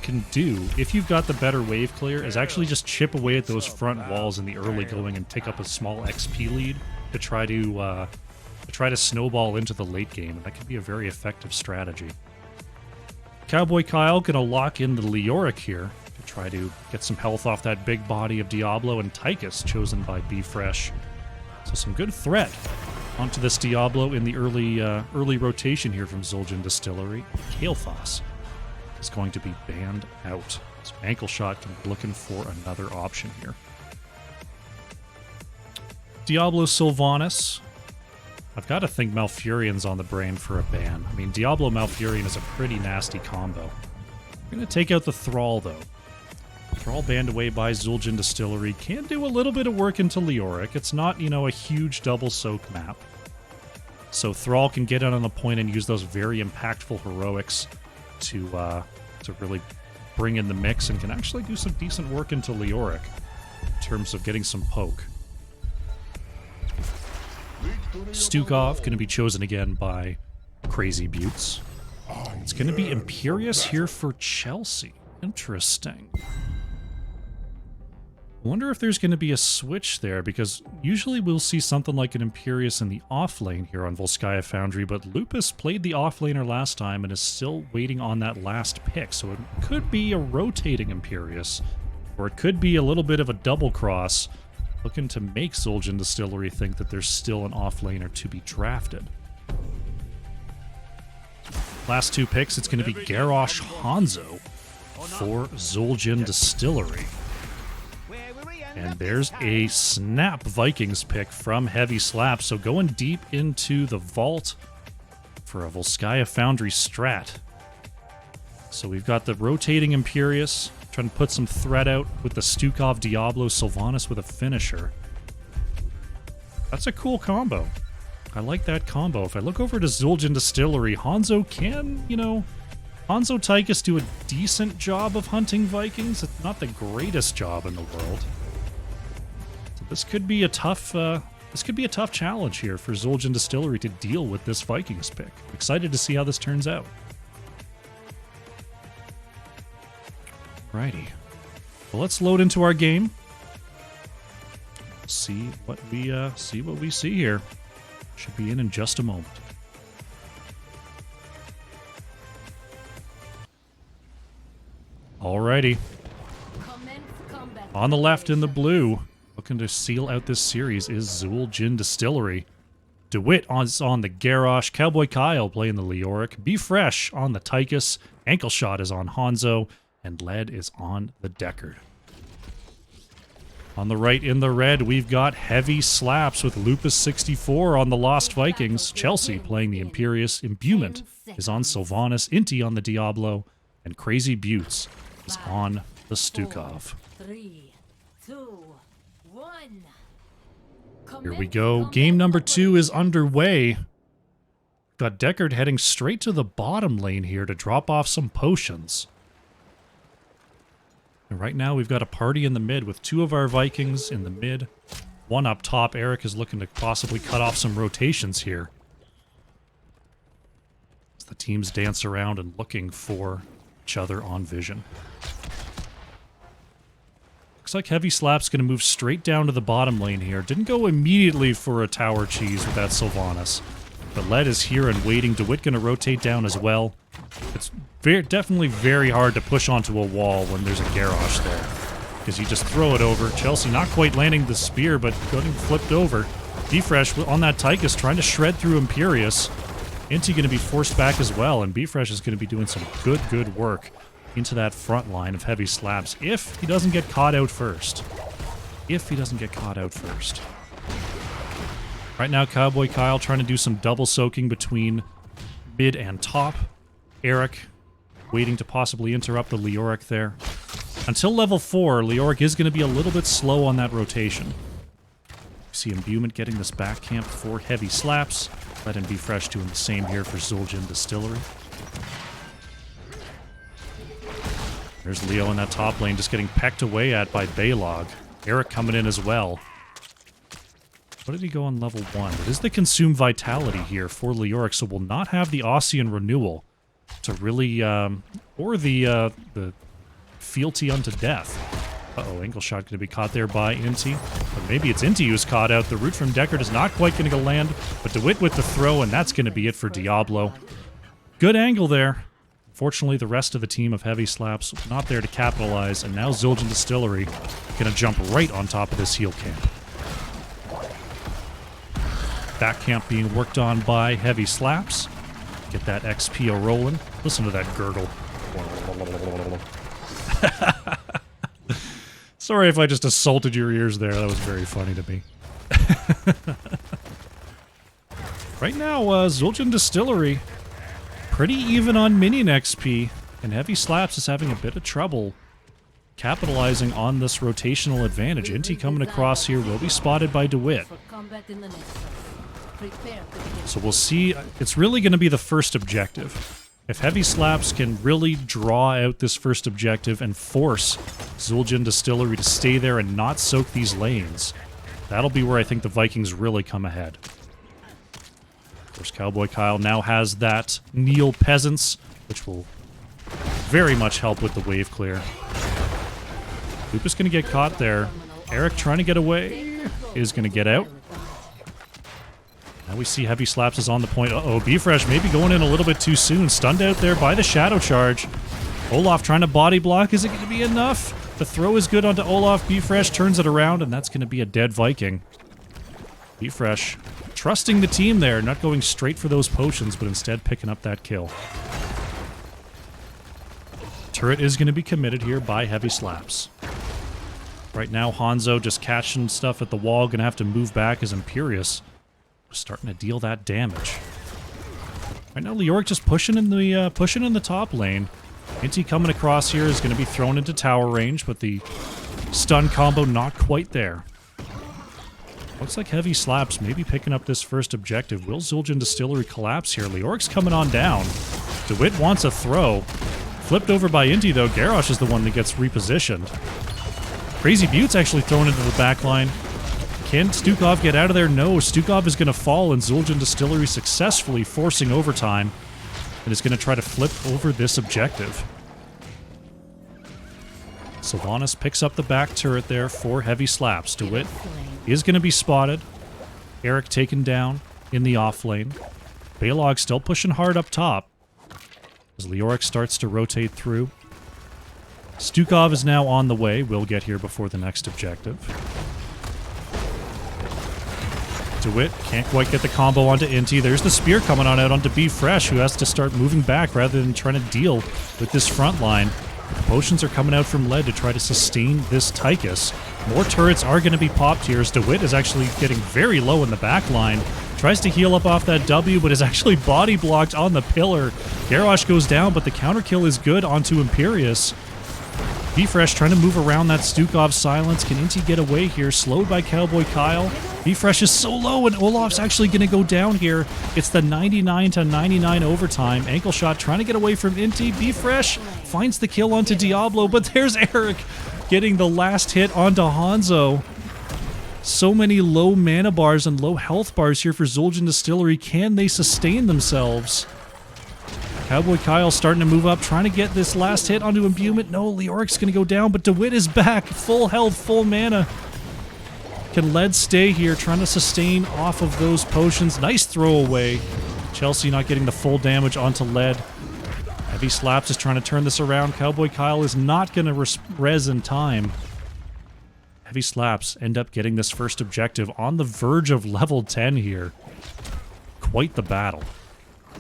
can do, if you've got the better wave clear, is actually just chip away at those front walls in the early going and pick up a small XP lead to try to snowball into the late game, and that can be a very effective strategy. Cowboy Kyle gonna lock in the Leoric here to try to get some health off that big body of Diablo, and Tychus chosen by B-Fresh. So some good threat onto this Diablo in the early rotation here from Zul'jin Distillery. KAEL'THAS is going to be banned out. So Ankle Shot can be looking for another option here. Diablo Sylvanas. I've got to think Malfurion's on the brain for a ban. I mean, Diablo Malfurion is a pretty nasty combo. I'm going to take out the Thrall, though. Thrall banned away by Zul'jin Distillery. Can do a little bit of work into Leoric. It's not, you know, a huge double soak map. So Thrall can get in on the point and use those very impactful heroics to really bring in the mix, and can actually do some decent work into Leoric in terms of getting some poke. Stukov going to be chosen again by Crazy Buttes. It's going to be Imperious here for Chelsea. Interesting. I wonder if there's going to be a switch there, because usually we'll see something like an Imperious in the off lane here on Volskaya Foundry, but Lupus played the off laner last time and is still waiting on that last pick, so it could be a rotating Imperious, or it could be a little bit of a double cross, looking to make Zul'jin Distillery think that there's still an off laner to be drafted. Last two picks, it's going to be Garrosh Hanzo for Zul'jin Distillery. And there's a Snap Vikings pick from Heavy Slap, so going deep into the vault for a Volskaya Foundry strat. So we've got the rotating Imperious, trying to put some threat out with the Stukov Diablo, Sylvanas with a finisher. That's a cool combo. I like that combo. If I look over to Zul'jin Distillery, Hanzo can, Hanzo Tychus do a decent job of hunting Vikings. It's not the greatest job in the world. This could be a tough challenge here for Zul'jin Distillery to deal with this Vikings pick. Excited to see how this turns out. Alrighty. Well, let's load into our game. See what we see here. Should be in just a moment. Alrighty. On the left in the blue, looking to seal out this series, is Zul'jin Distillery. DeWitt on the Garrosh, Cowboy Kyle playing the Leoric, Be Fresh on the Tychus, Ankle Shot is on Hanzo, and Lead is on the Deckard. On the right in the red, we've got Heavy Slaps with Lupus 64 on the Lost Vikings, Chelsea playing the Imperious, Imbuement is on Sylvanas, Inti on the Diablo, and Crazy Buttes is on the Stukov.
3, 2, 1.
Here we go. Game number 2 is underway. Got Deckard heading straight to the bottom lane here to drop off some potions. And right now we've got a party in the mid with 2 of our Vikings in the mid. 1 up top. Eric is looking to possibly cut off some rotations here, as the teams dance around and looking for each other on vision. Looks like Heavy Slap's going to move straight down to the bottom lane here. Didn't go immediately for a tower cheese with that Sylvanas. But Led is here and waiting. DeWitt going to rotate down as well. It's definitely very hard to push onto a wall when there's a Garrosh there, because you just throw it over. Chelsea not quite landing the spear, but getting flipped over. Bfresh on that Tychus trying to shred through Imperious. Inti going to be forced back as well, and Bfresh is going to be doing some good work into that front line of Heavy Slaps if he doesn't get caught out first. Right now, Cowboy Kyle trying to do some double soaking between mid and top. Eric waiting to possibly interrupt the Leoric there. Until level 4, Leoric is going to be a little bit slow on that rotation. You see Imbuement getting this back camp for Heavy Slaps. Let him be fresh doing the same here for Zul'jin Distillery. There's Leo in that top lane just getting pecked away at by Baylog. Eric coming in as well. What did he go on level 1? It is the Consume Vitality here for Leoric, so we'll not have the Ossian Renewal to really, or the Fealty Unto Death. Uh-oh, Ankle Shot going to be caught there by Inti. Or maybe it's Inti who's caught out. The root from Deckard is not quite going to land, but DeWitt with the throw, and that's going to be it for Diablo. Good angle there. Fortunately, the rest of the team of Heavy Slaps not there to capitalize, and now Zul'jin Distillery going to jump right on top of this heal camp. Back camp being worked on by Heavy Slaps. Get that XP rolling. Listen to that gurgle. Sorry if I just assaulted your ears there. That was very funny to me. Right now, Zul'jin Distillery pretty even on minion XP, and Heavy Slaps is having a bit of trouble capitalizing on this rotational advantage. Inti coming across here will be spotted by DeWitt. So we'll see. It's really going to be the first objective. If Heavy Slaps can really draw out this first objective and force Zul'jin Distillery to stay there and not soak these lanes, that'll be where I think the Vikings really come ahead. Of course, Cowboy Kyle now has that Kneel Peasants, which will very much help with the wave clear. Lupa's going to get caught there. Eric trying to get away is going to get out. Now we see Heavy Slaps is on the point. Uh-oh, B-Fresh maybe going in a little bit too soon. Stunned out there by the Shadow Charge. Olaf trying to body block. Is it going to be enough? The throw is good onto Olaf. B-Fresh turns it around, and that's going to be a dead Viking. B-Fresh trusting the team there, not going straight for those potions, but instead picking up that kill. Turret is going to be committed here by Heavy Slaps. Right now, Hanzo just catching stuff at the wall. Going to have to move back as Imperius starting to deal that damage. Right now, Leoric just pushing in the top lane. Inti coming across here is going to be thrown into tower range, but the stun combo not quite there. Looks like Heavy Slaps maybe picking up this first objective. Will Zul'jin Distillery collapse here? Leoric's coming on down. DeWitt wants a throw. Flipped over by Inti, though. Garrosh is the one that gets repositioned. Crazy Butte's actually thrown into the back line. Can Stukov get out of there? No, Stukov is going to fall, and Zul'jin Distillery successfully forcing overtime and is going to try to flip over this objective. Sylvanas picks up the back turret there for Heavy Slaps. DeWitt is going to be spotted. Eric taken down in the off lane. Balog still pushing hard up top as Leoric starts to rotate through. Stukov is now on the way. Will get here before the next objective. DeWitt can't quite get the combo onto Inti. There's the spear coming on out onto B-Fresh, who has to start moving back rather than trying to deal with this front line. The potions are coming out from Lead to try to sustain this Tychus. More turrets are going to be popped here as DeWitt is actually getting very low in the back line. Tries to heal up off that W, but is actually body blocked on the pillar. Garrosh goes down, but the counter kill is good onto Imperius. B-Fresh trying to move around that Stukov silence. Can Inti get away here? Slowed by Cowboy Kyle. B-Fresh is so low, and Olaf's actually going to go down here. It's the 99-99 overtime. Ankle shot trying to get away from Inti. B-Fresh finds the kill onto Diablo, but there's Eric getting the last hit onto Hanzo. So many low mana bars and low health bars here for Zul'jin Distillery. Can they sustain themselves? Cowboy Kyle starting to move up, trying to get this last hit onto Imbuement. No, Leoric's going to go down, but DeWitt is back. Full health, full mana. Can Lead stay here, trying to sustain off of those potions? Nice throwaway. Chelsea not getting the full damage onto Lead. Heavy Slaps is trying to turn this around. Cowboy Kyle is not going to res in time. Heavy Slaps end up getting this first objective on the verge of level 10 here. Quite the battle.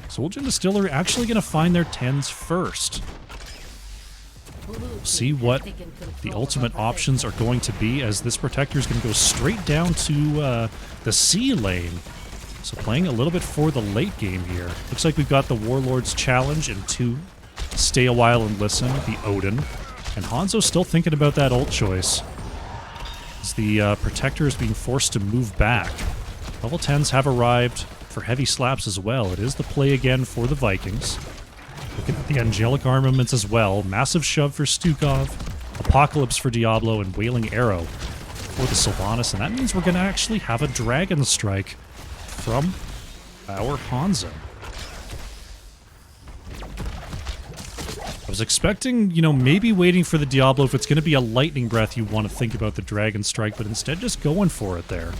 Zul'jin Distillery actually going to find their 10s first. We'll see what the ultimate options are going to be, as this Protector is going to go straight down to the C lane. So playing a little bit for the late game here. Looks like we've got the Warlord's Challenge in 2. Stay a while and listen, the Odin. And Hanzo's still thinking about that ult choice, as the Protector is being forced to move back. Level 10s have arrived for Heavy Slaps as well. It is the play again for the Vikings. Looking at the Angelic Armaments as well. Massive Shove for Stukov, Apocalypse for Diablo, and Wailing Arrow for the Sylvanas. And that means we're going to actually have a Dragon Strike from our Hanzo. I was expecting, maybe waiting for the Diablo. If it's going to be a Lightning Breath, you want to think about the Dragon Strike, but instead just going for it there.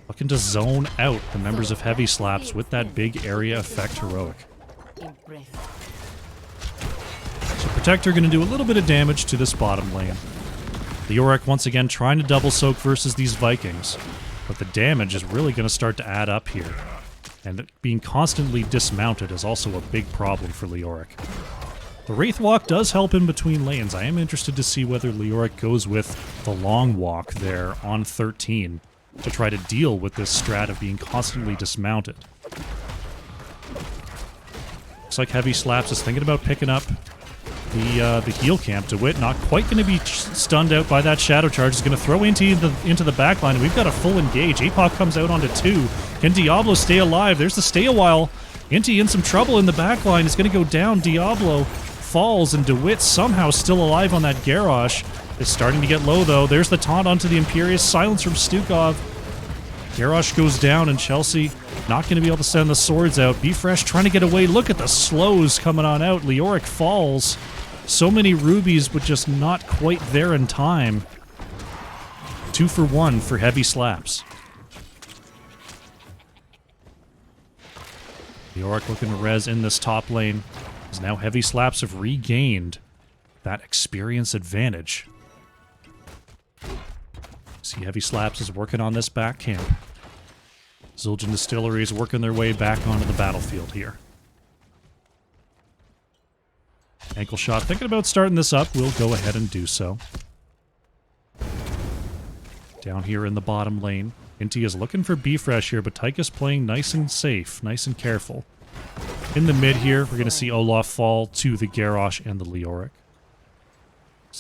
Looking to zone out the members of Heavy Slaps with that big area effect heroic. So Protector going to do a little bit of damage to this bottom lane. Leoric once again trying to double soak versus these Vikings, but the damage is really going to start to add up here. And being constantly dismounted is also a big problem for Leoric. The Wraith Walk does help in between lanes. I am interested to see whether Leoric goes with the Long Walk there on 13 to try to deal with this strat of being constantly dismounted. Looks like Heavy Slaps is thinking about picking up the heal camp. DeWitt not quite going to be stunned out by that shadow charge. Is going to throw into the back line. We've got a full engage. APOC comes out onto 2. Can Diablo stay alive? There's the stay a while. Inti in some trouble in the back line. Is going to go down. Diablo falls, and DeWitt somehow still alive on that Garrosh. It's starting to get low, though. There's the taunt onto the Imperious. Silence from Stukov. Garrosh goes down, and Chelsea not going to be able to send the swords out. Be Fresh trying to get away. Look at the slows coming on out. Leoric falls. So many rubies, but just not quite there in time. 2 for 1 for heavy slaps. Leoric looking to res in this top lane. As now heavy slaps have regained that experience advantage. See, heavy slaps is working on this back camp. Zul'jin Distillery is working their way back onto the battlefield here. Ankle shot thinking about starting this up. We'll go ahead and do so. Down here in the bottom lane. Inti is looking for B-Fresh here, but Tychus playing nice and safe, nice and careful. In the mid here, we're going to see Olaf fall to the Garrosh and the Leoric.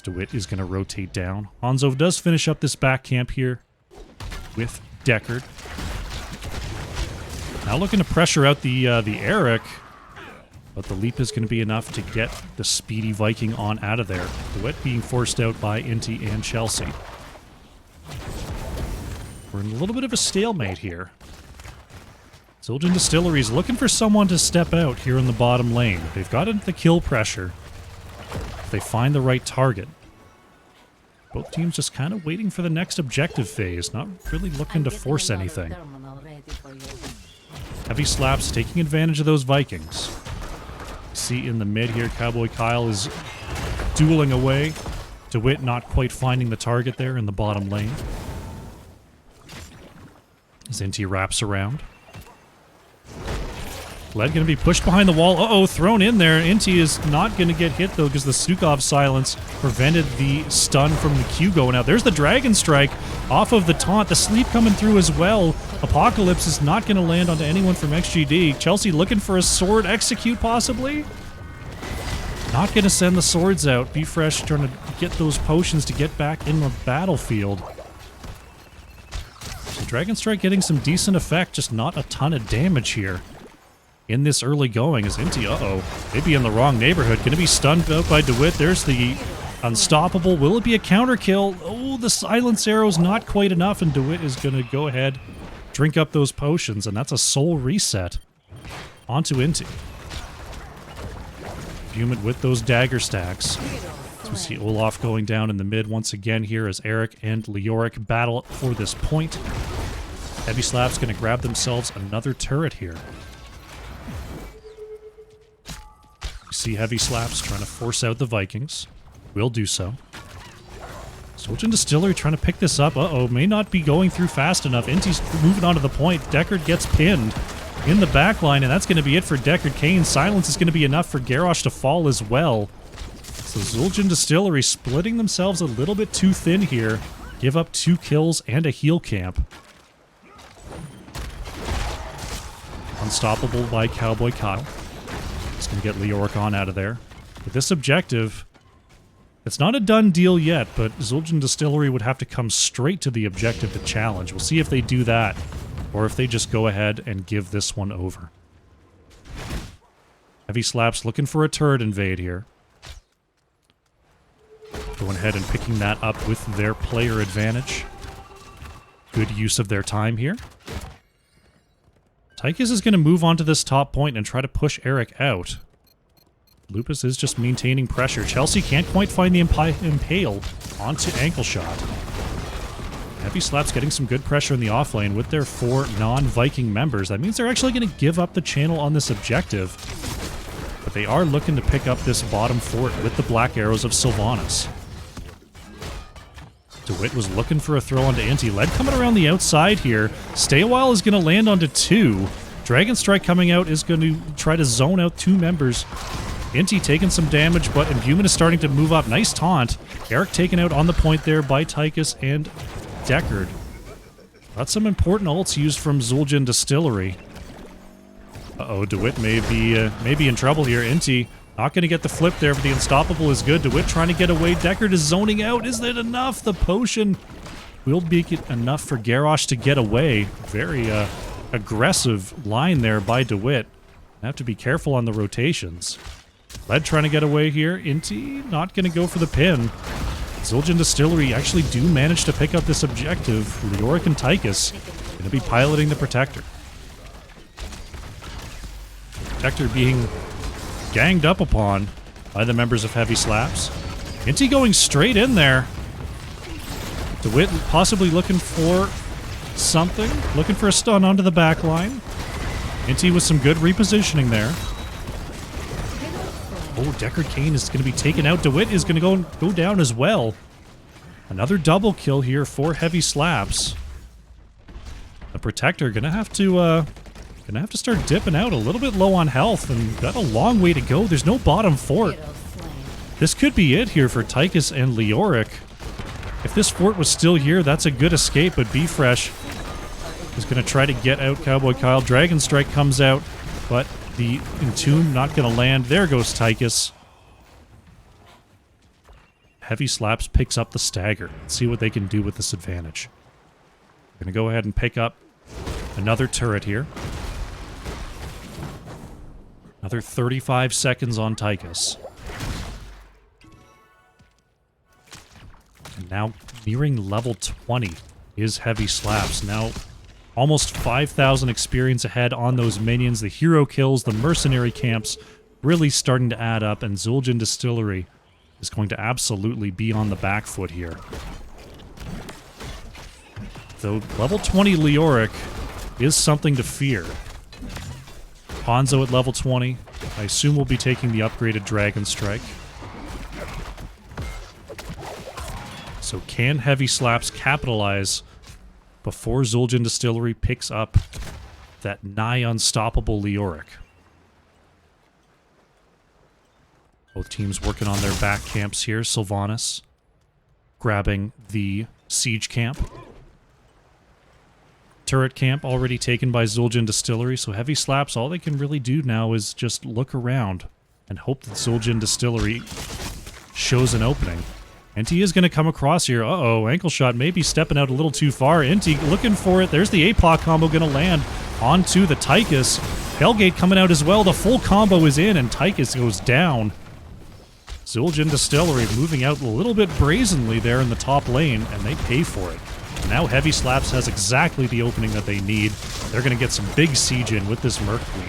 DeWitt is going to rotate down. Hanzo does finish up this back camp here with Deckard. Now looking to pressure out the Eric, but the leap is going to be enough to get the speedy Viking on out of there. DeWitt being forced out by Inti and Chelsea. We're in a little bit of a stalemate here. Zul'jin Distillery is looking for someone to step out here in the bottom lane. They've got into the kill pressure. If they find the right target. Both teams just kind of waiting for the next objective phase, not really looking to force anything. Heavy slaps taking advantage of those Vikings. See in the mid here, Cowboy Kyle is dueling away. DeWitt not quite finding the target there in the bottom lane. As Inti wraps around. Led going to be pushed behind the wall. Uh-oh, thrown in there. Inti is not going to get hit, though, because the Stukov silence prevented the stun from the Q going out. There's the Dragon Strike off of the taunt. The sleep coming through as well. Apocalypse is not going to land onto anyone from XGD. Chelsea looking for a sword execute, possibly? Not going to send the swords out. Be Fresh trying to get those potions to get back in the battlefield. So Dragon Strike getting some decent effect, just not a ton of damage here. In this early going is Inti, maybe in the wrong neighborhood. Going to be stunned out by DeWitt. There's the unstoppable. Will it be a counter kill? Oh, the silence arrow's not quite enough, and DeWitt is going to go ahead, drink up those potions, and that's a soul reset onto Inti. Fumit with those dagger stacks. So we see Olaf going down in the mid once again here as Eric and Leoric battle for this point. Heavy Slap's going to grab themselves another turret here. See Heavy Slaps trying to force out the Vikings. Will do so. Zul'jin Distillery trying to pick this up. May not be going through fast enough. Inti's moving on to the point. Deckard gets pinned in the back line, and that's going to be it for Deckard. Kane. Silence is going to be enough for Garrosh to fall as well. So Zul'jin Distillery splitting themselves a little bit too thin here. Give up 2 kills and a heal camp. Unstoppable by Cowboy Kyle. It's going to get Leoric on out of there. With this objective, it's not a done deal yet, but Zul'jin Distillery would have to come straight to the objective to challenge. We'll see if they do that, or if they just go ahead and give this one over. Heavy Slaps looking for a turret invade here. Going ahead and picking that up with their player advantage. Good use of their time here. Tychus is going to move on to this top point and try to push Eric out. Lupus is just maintaining pressure. Chelsea can't quite find the impale onto ankle shot. Heavy Slap's getting some good pressure in the offlane with their 4 non-Viking members. That means they're actually going to give up the channel on this objective. But they are looking to pick up this bottom fort with the Black Arrows of Sylvanas. DeWitt was looking for a throw onto Inti. Led coming around the outside here. Stay a while is going to land onto 2. Dragon Strike coming out is going to try to zone out 2 members. Inti taking some damage, but Imbuement is starting to move up. Nice taunt. Eric taken out on the point there by Tychus and Deckard. That's some important ults used from Zul'jin Distillery. DeWitt may be in trouble here. Inti Not going to get the flip there, but the unstoppable is good. DeWitt trying to get away. Deckard is zoning out. Is that enough? The potion will be enough for Garrosh to get away. Very aggressive line there by DeWitt. Have to be careful on the rotations. Led trying to get away here. Inti not going to go for the pin. Zul'jin Distillery actually do manage to pick up this objective. Leoric and Tychus going to be piloting the Protector. Protector being ganged up upon by the members of Heavy Slaps. Inti going straight in there. DeWitt possibly looking for something. Looking for a stun onto the back line. Inti with some good repositioning there. Oh, Deckard Cain is going to be taken out. DeWitt is going to go down as well. Another double kill here for Heavy Slaps. The Protector going to have to start dipping out, a little bit low on health, and got a long way to go. There's no bottom fort. This could be it here for Tychus and Leoric. If this fort was still here, that's a good escape, but B-Fresh is going to try to get out Cowboy Kyle. Dragon Strike comes out, but the Entomb not going to land. There goes Tychus. Heavy Slaps picks up the stagger. Let's see what they can do with this advantage. Going to go ahead and pick up another turret here. Another 35 seconds on Tychus. And now nearing level 20 is Heavy Slaps. Now almost 5,000 experience ahead on those minions. The hero kills, the mercenary camps really starting to add up, and Zul'jin Distillery is going to absolutely be on the back foot here. Though level 20 Leoric is something to fear. Hanzo at level 20. I assume we'll be taking the upgraded Dragon Strike. So can Heavy Slaps capitalize before Zul'jin Distillery picks up that nigh unstoppable Leoric? Both teams working on their back camps here. Sylvanas grabbing the siege camp. Turret camp already taken by Zul'jin Distillery, so Heavy Slaps, all they can really do now is just look around and hope that Zul'jin Distillery shows an opening. Inti is going to come across here. Uh-oh, ankle shot maybe stepping out a little too far. Inti looking for it. There's the APOC combo going to land onto the Tychus. Hellgate coming out as well. The full combo is in, and Tychus goes down. Zul'jin Distillery moving out a little bit brazenly there in the top lane, and they pay for it. Now Heavy Slaps has exactly the opening that they need. They're going to get some big siege in with this Merc Queen.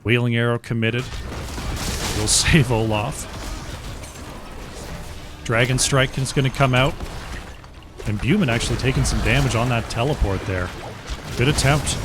Wailing Arrow committed. Will save Olaf. Dragon Strike is going to come out. And Buman actually taking some damage on that teleport there. Good attempt.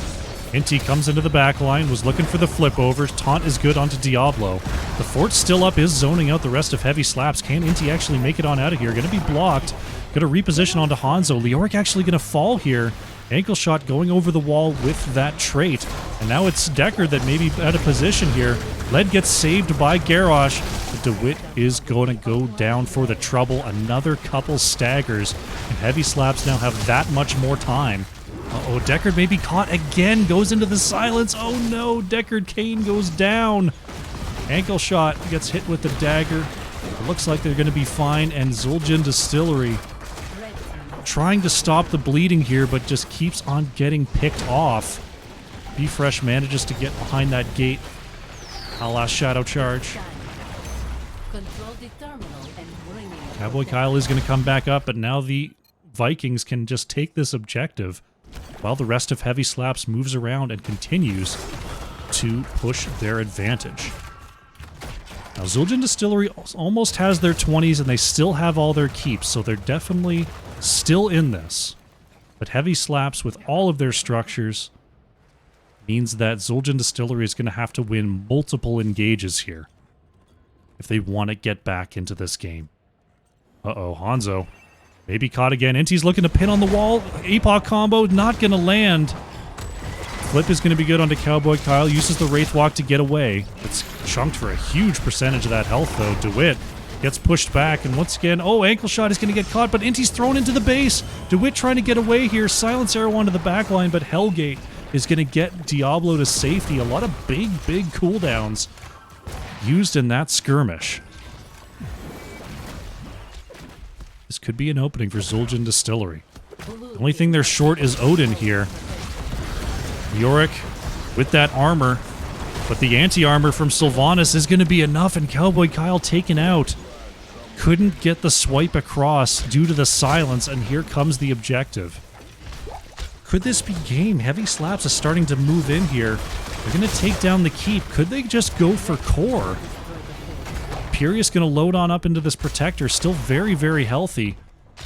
Inti comes into the back line, was looking for the flip over. Taunt is good onto Diablo. The fort's still up, is zoning out the rest of Heavy Slaps. Can Inti actually make it on out of here? Going to be blocked. Going to reposition onto Hanzo. Leoric actually going to fall here. Ankle shot going over the wall with that trait. And now it's Deckard that may be out of position here. Led gets saved by Garrosh. But DeWitt is going to go down for the trouble. Another couple staggers. And Heavy Slaps now have that much more time. Uh-oh, Deckard may be caught again. Goes into the silence. Oh no, Deckard Cain goes down. Ankle shot gets hit with the dagger. It looks like they're going to be fine. And Zul'jin Distillery trying to stop the bleeding here, but just keeps on getting picked off. B-Fresh manages to get behind that gate. Alas, Shadow Charge. Cowboy Kyle is going to come back up, but now the Vikings can just take this objective while the rest of Heavy Slaps moves around and continues to push their advantage. Now, Zul'jin Distillery almost has their 20s, and they still have all their keeps, so they're definitely still in this. But Heavy Slaps, with all of their structures, means that Zul'jin Distillery is going to have to win multiple engages here if they want to get back into this game. Uh-oh, Hanzo maybe caught again. Inti's looking to pin on the wall. APOC combo, not going to land. Flip is going to be good onto Cowboy Kyle. Uses the Wraith Walk to get away. It's chunked for a huge percentage of that health, though. DeWitt gets pushed back, and once again, oh, ankle shot is going to get caught, but Inti's thrown into the base. DeWitt trying to get away here. Silence Arrow onto the back line, but Hellgate is going to get Diablo to safety. A lot of big cooldowns used in that skirmish. This could be an opening for Zul'jin Distillery. The only thing they're short is Odin here. Yorick with that armor, but the anti-armor from Sylvanas is going to be enough, and Cowboy Kyle taken out. Couldn't get the swipe across due to the silence, and here comes the objective. Could this be game? Heavy Slaps is starting to move in here. They're going to take down the keep. Could they just go for core? Imperius going to load on up into this Protector, still very healthy.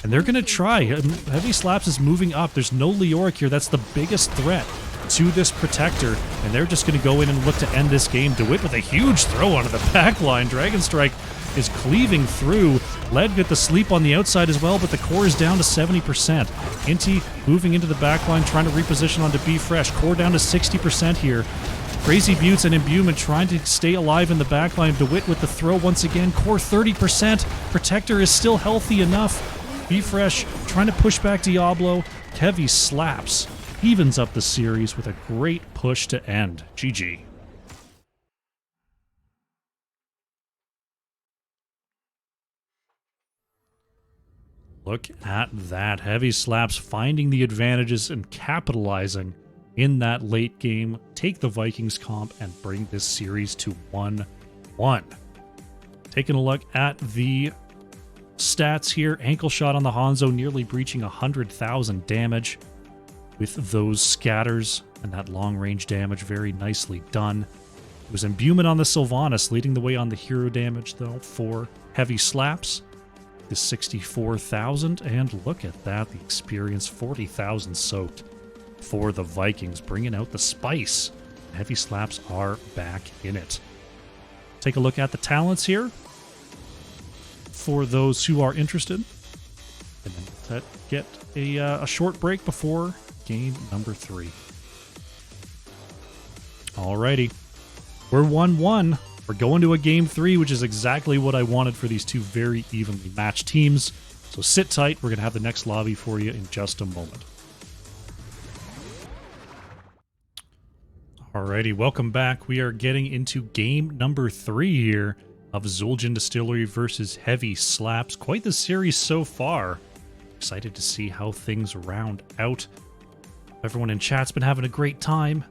And they're going to try. Heavy Slaps is moving up. There's no Leoric here. That's the biggest threat to this Protector. And they're just going to go in and look to end this game. DeWitt with a huge throw onto the back line. Dragon Strike is cleaving through. Led with the sleep on the outside as well, but the core is down to 70%. Inti moving into the back line, trying to reposition onto Be Fresh. Core down to 60% here. Crazy Buttes and Imbuement trying to stay alive in the back line. DeWitt with the throw once again. Core 30%. Protector is still healthy enough. Be Fresh trying to push back Diablo. Heavy Slaps evens up the series with a great push to end. GG. Look at that. Heavy Slaps finding the advantages and capitalizing in that late game. Take the Vikings comp and bring this series to 1-1. Taking a look at the stats here. Ankle shot on the Hanzo nearly breaching 100,000 damage with those scatters and that long-range damage. Very nicely done. It was Imbuement on the Sylvanas, leading the way on the hero damage, though, for Heavy Slaps. The 64,000, and look at that, the experience, 40,000 soaked for the Vikings, bringing out the spice. Heavy Slaps are back in it. Take a look at the talents here for those who are interested. And then get a short break before game number 3. Alrighty. We're 1-1. We're going to a game 3, which is exactly what I wanted for these two very evenly matched teams. So sit tight. We're going to have the next lobby for you in just a moment. Alrighty, welcome back. We are getting into game number 3 here of Zul'jin Distillery versus Heavy Slaps. Quite the series so far. Excited to see how things round out. Everyone in chat's been having a great time.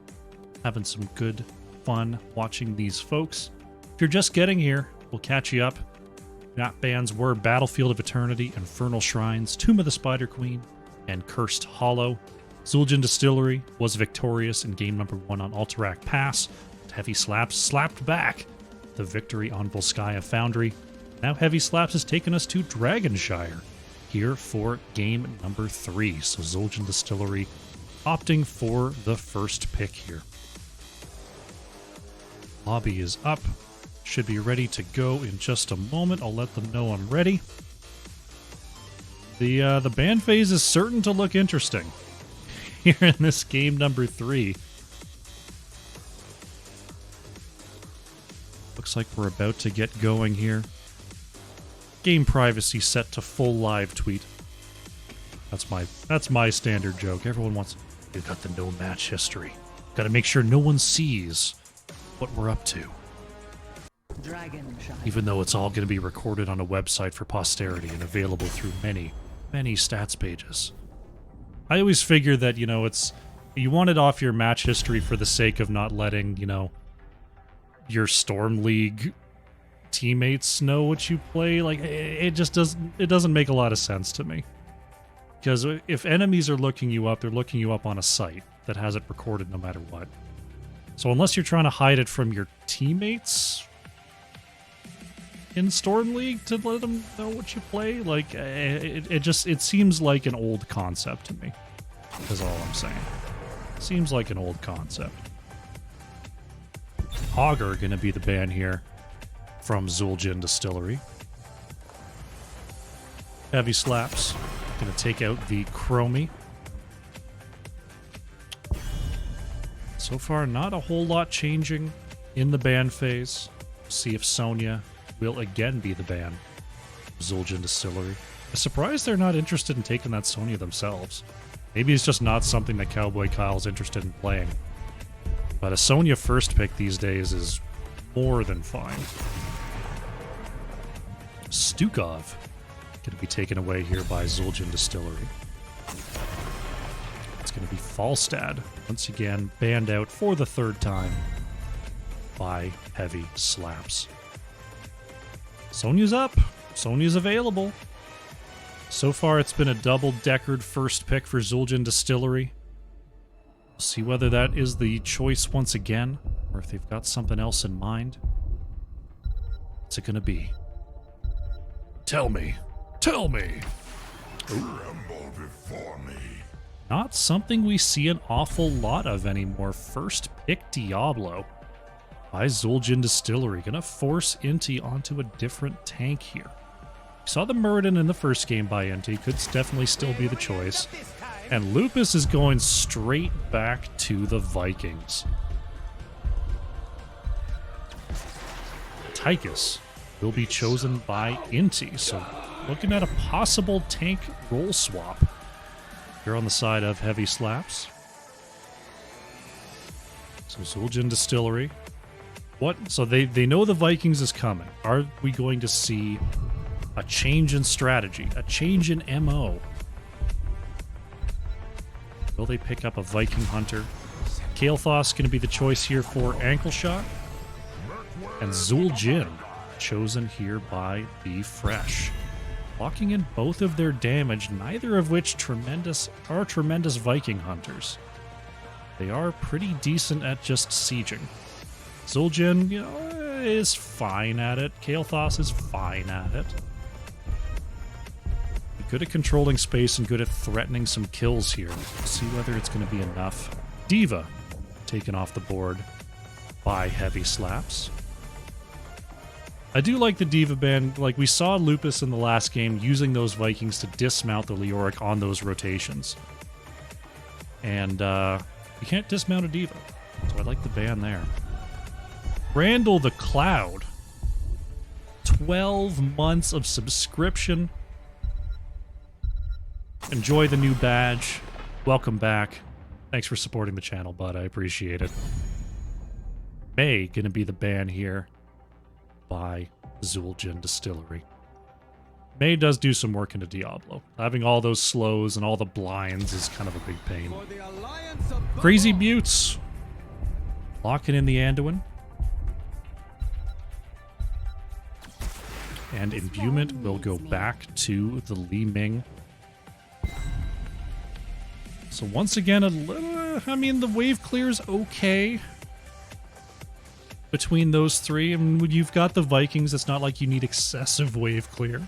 Having some good fun watching these folks. If you're just getting here, we'll catch you up. Map bans were Battlefield of Eternity, Infernal Shrines, Tomb of the Spider Queen, and Cursed Hollow. Zul'jin Distillery was victorious in game number 1 on Alterac Pass. Heavy Slaps slapped back the victory on Volskaya Foundry. Now Heavy Slaps has taken us to Dragonshire here for game number 3. So Zul'jin Distillery opting for the first pick here. Lobby is up. Should be ready to go in just a moment. I'll let them know I'm ready. The ban phase is certain to look interesting here in this game number 3. Looks like we're about to get going here. Game privacy set to full live tweet. That's my standard joke. Everyone wants, you got the no match history. Got to make sure no one sees what we're up to. Even though it's all going to be recorded on a website for posterity and available through many stats pages. I always figure that, you know, you want it off your match history for the sake of not letting, you know, your Storm League teammates know what you play. Like, it doesn't make a lot of sense to me. Because if enemies are looking you up, they're looking you up on a site that has it recorded no matter what. So unless you're trying to hide it from your teammates in Storm League to let them know what you play, like, it seems like an old concept to me, is all I'm saying. Seems like an old concept. HOGGER gonna be the ban here from Zul'jin Distillery. Heavy Slaps gonna take out the Chromie. So far, not a whole lot changing in the ban phase. See if Sonya will again be the ban. Zul'jin Distillery. I'm surprised they're not interested in taking that Sonya themselves. Maybe it's just not something that Cowboy Kyle's interested in playing. But a Sonya first pick these days is more than fine. Stukov going to be taken away here by Zul'jin Distillery. It's going to be Falstad, once again banned out for the third time by Heavy Slaps. Sonya's up. Sonya's available. So far, it's been a double-deckered first pick for Zul'jin Distillery. We'll see whether that is the choice once again, or if they've got something else in mind. What's it gonna be? Tell me. Tell me!
Tremble before me.
Not something we see an awful lot of anymore. First pick Diablo by Zul'jin Distillery. Gonna force Inti onto a different tank here. Saw the Muradin in the first game by Inti. Could definitely still be the choice. And Lupus is going straight back to the Vikings. Tychus will be chosen by Inti. So looking at a possible tank role swap. Here on the side of Heavy Slaps. So Zul'jin Distillery. What? So they know the Vikings is coming. Are we going to see a change in strategy? A change in MO? Will they pick up a Viking Hunter? KAEL'THAS going to be the choice here for Ankle Shot. And Zul'jin chosen here by Be Fresh. Locking in both of their damage, neither of which tremendous Viking Hunters. They are pretty decent at just sieging. Zul'jin, you know, is fine at it. KAEL'THAS is fine at it. Good at controlling space and good at threatening some kills here. We'll see whether it's going to be enough. Diva taken off the board by Heavy Slaps. I do like the Diva ban. Like, we saw Lupus in the last game using those Vikings to dismount the Leoric on those rotations. And you can't dismount a Diva. So I like the ban there. Randall the Cloud. 12 months of subscription. Enjoy the new badge. Welcome back. Thanks for supporting the channel, bud. I appreciate it. May gonna be the ban here by Zul'jin Distillery. May does do some work into Diablo. Having all those slows and all the blinds is kind of a big pain. Crazy Buttes. Locking in the Anduin. And Imbuement will go back to the Li Ming. So once again, I mean, the wave clear's okay between those three. I mean, when you've got the Vikings, it's not like you need excessive wave clear.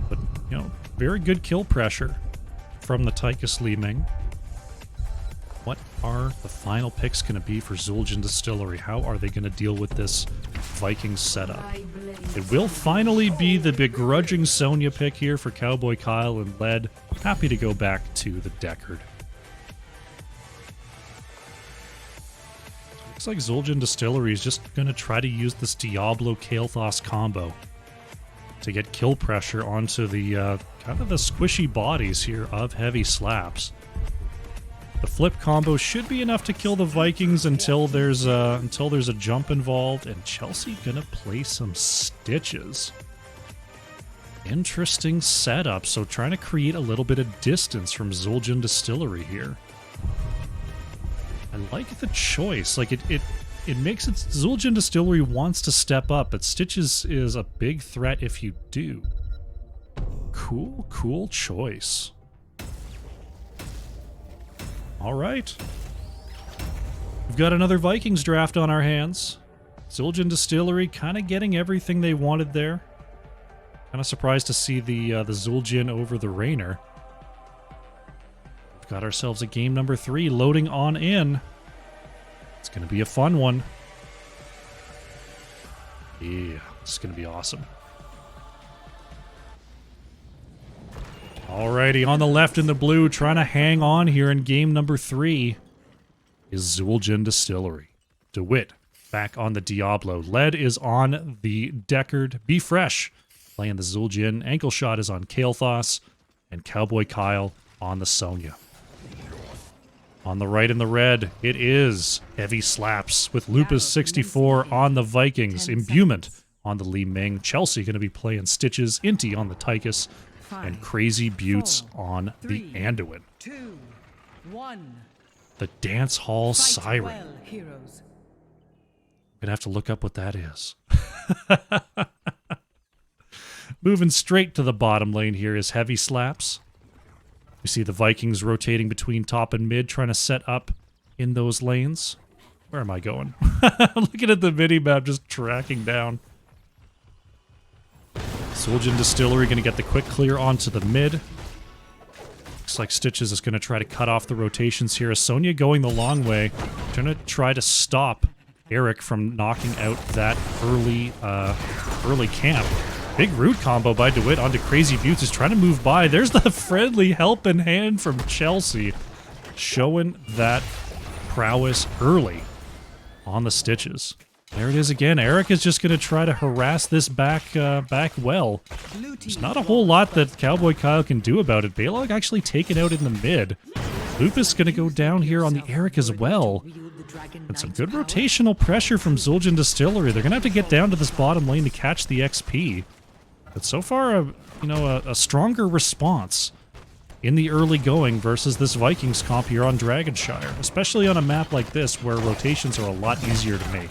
But, you know, very good kill pressure from the Tychus Li Ming. What are the final picks going to be for Zul'jin Distillery? How are they going to deal with this Viking setup? It will finally be the begrudging Sonya pick here for Cowboy Kyle and Led. Happy to go back to the Deckard. Looks like Zul'jin Distillery is just going to try to use this Diablo KAEL'THAS combo to get kill pressure onto the kind of the squishy bodies here of Heavy Slaps. The flip combo should be enough to kill the Vikings until there's a jump involved, and Chelsea gonna play some Stitches. Interesting setup, so trying to create a little bit of distance from Zul'jin Distillery here. I like the choice. Like it makes it Zul'jin Distillery wants to step up, but Stitches is a big threat if you do. Cool choice. All right. We've got another Vikings draft on our hands. Zul'jin Distillery kind of getting everything they wanted there. Kind of surprised to see the Zul'jin over the Raynor. We've got ourselves a game number 3 loading on in. It's going to be a fun one. Yeah, this is going to be awesome. Alrighty, on the left in the blue, trying to hang on here in game number 3 is Zul'jin Distillery. DeWitt back on the Diablo. Led is on the Deckard. Be Fresh playing the Zul'jin. Ankle Shot is on KAEL'THAS. And Cowboy Kyle on the Sonya. On the right in the red, it is Heavy Slaps with Lupus 64 on the Vikings. Imbuement on the Li Ming. Chelsea going to be playing Stitches. Inti on the Tychus. And Crazy Buttes on the Anduin.
2, 1.
The Dance Hall Siren.
Well, heroes.
I'm going to have to look up what that is. Moving straight to the bottom lane here is Heavy Slaps. We see the Vikings rotating between top and mid, trying to set up in those lanes. Where am I going? I'm looking at the mini-map, just tracking down. Zul'jin Distillery going to get the quick clear onto the mid. Looks like Stitches is going to try to cut off the rotations here. Sonya going the long way, trying to try to stop Eric from knocking out that early camp. Big root combo by DeWitt onto Crazy Buttes, is trying to move by. There's the friendly helping hand from Chelsea, showing that prowess early on the Stitches. There it is again. Eric is just going to try to harass this back well. There's not a whole lot that Cowboy Kyle can do about it. Balog actually taken out in the mid. Lupus going to go down here on the Eric as well. And some good rotational pressure from Zul'jin Distillery. They're going to have to get down to this bottom lane to catch the XP. But so far, a stronger response in the early going versus this Vikings comp here on Dragonshire, especially on a map like this where rotations are a lot easier to make.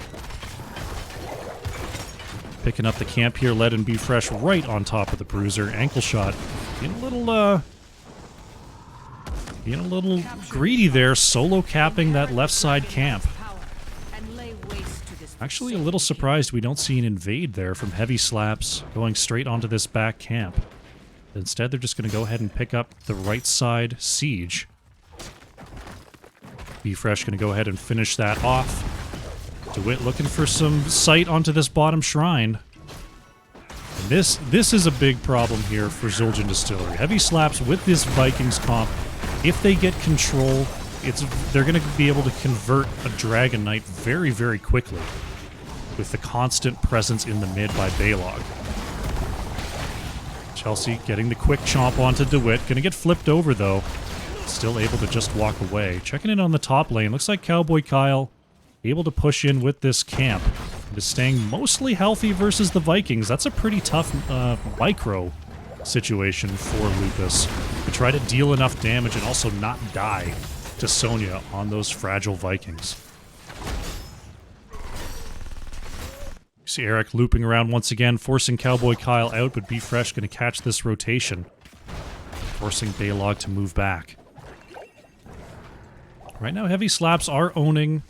Picking up the camp here, Lead and Be Fresh right on top of the Bruiser. Ankle shot being a little greedy there, solo capping that left side camp. Actually, a little surprised we don't see an invade there from Heavy Slaps going straight onto this back camp. Instead, they're just going to go ahead and pick up the right side siege. Be Fresh going to go ahead and finish that off. DeWitt looking for some sight onto this bottom shrine. And this is a big problem here for Zul'jin Distillery. Heavy Slaps with this Vikings comp. If they get control, they're going to be able to convert a Dragon Knight very, very quickly with the constant presence in the mid by Balog. Chelsea getting the quick chomp onto DeWitt. Going to get flipped over, though. Still able to just walk away. Checking in on the top lane. Looks like Cowboy Kyle able to push in with this camp. And is staying mostly healthy versus the Vikings. That's a pretty tough micro situation for Lupus to try to deal enough damage and also not die to Sonya on those fragile Vikings. You see Eric looping around once again, forcing Cowboy Kyle out, but Be Fresh going to catch this rotation, forcing Balog to move back. Right now, Heavy Slaps are owning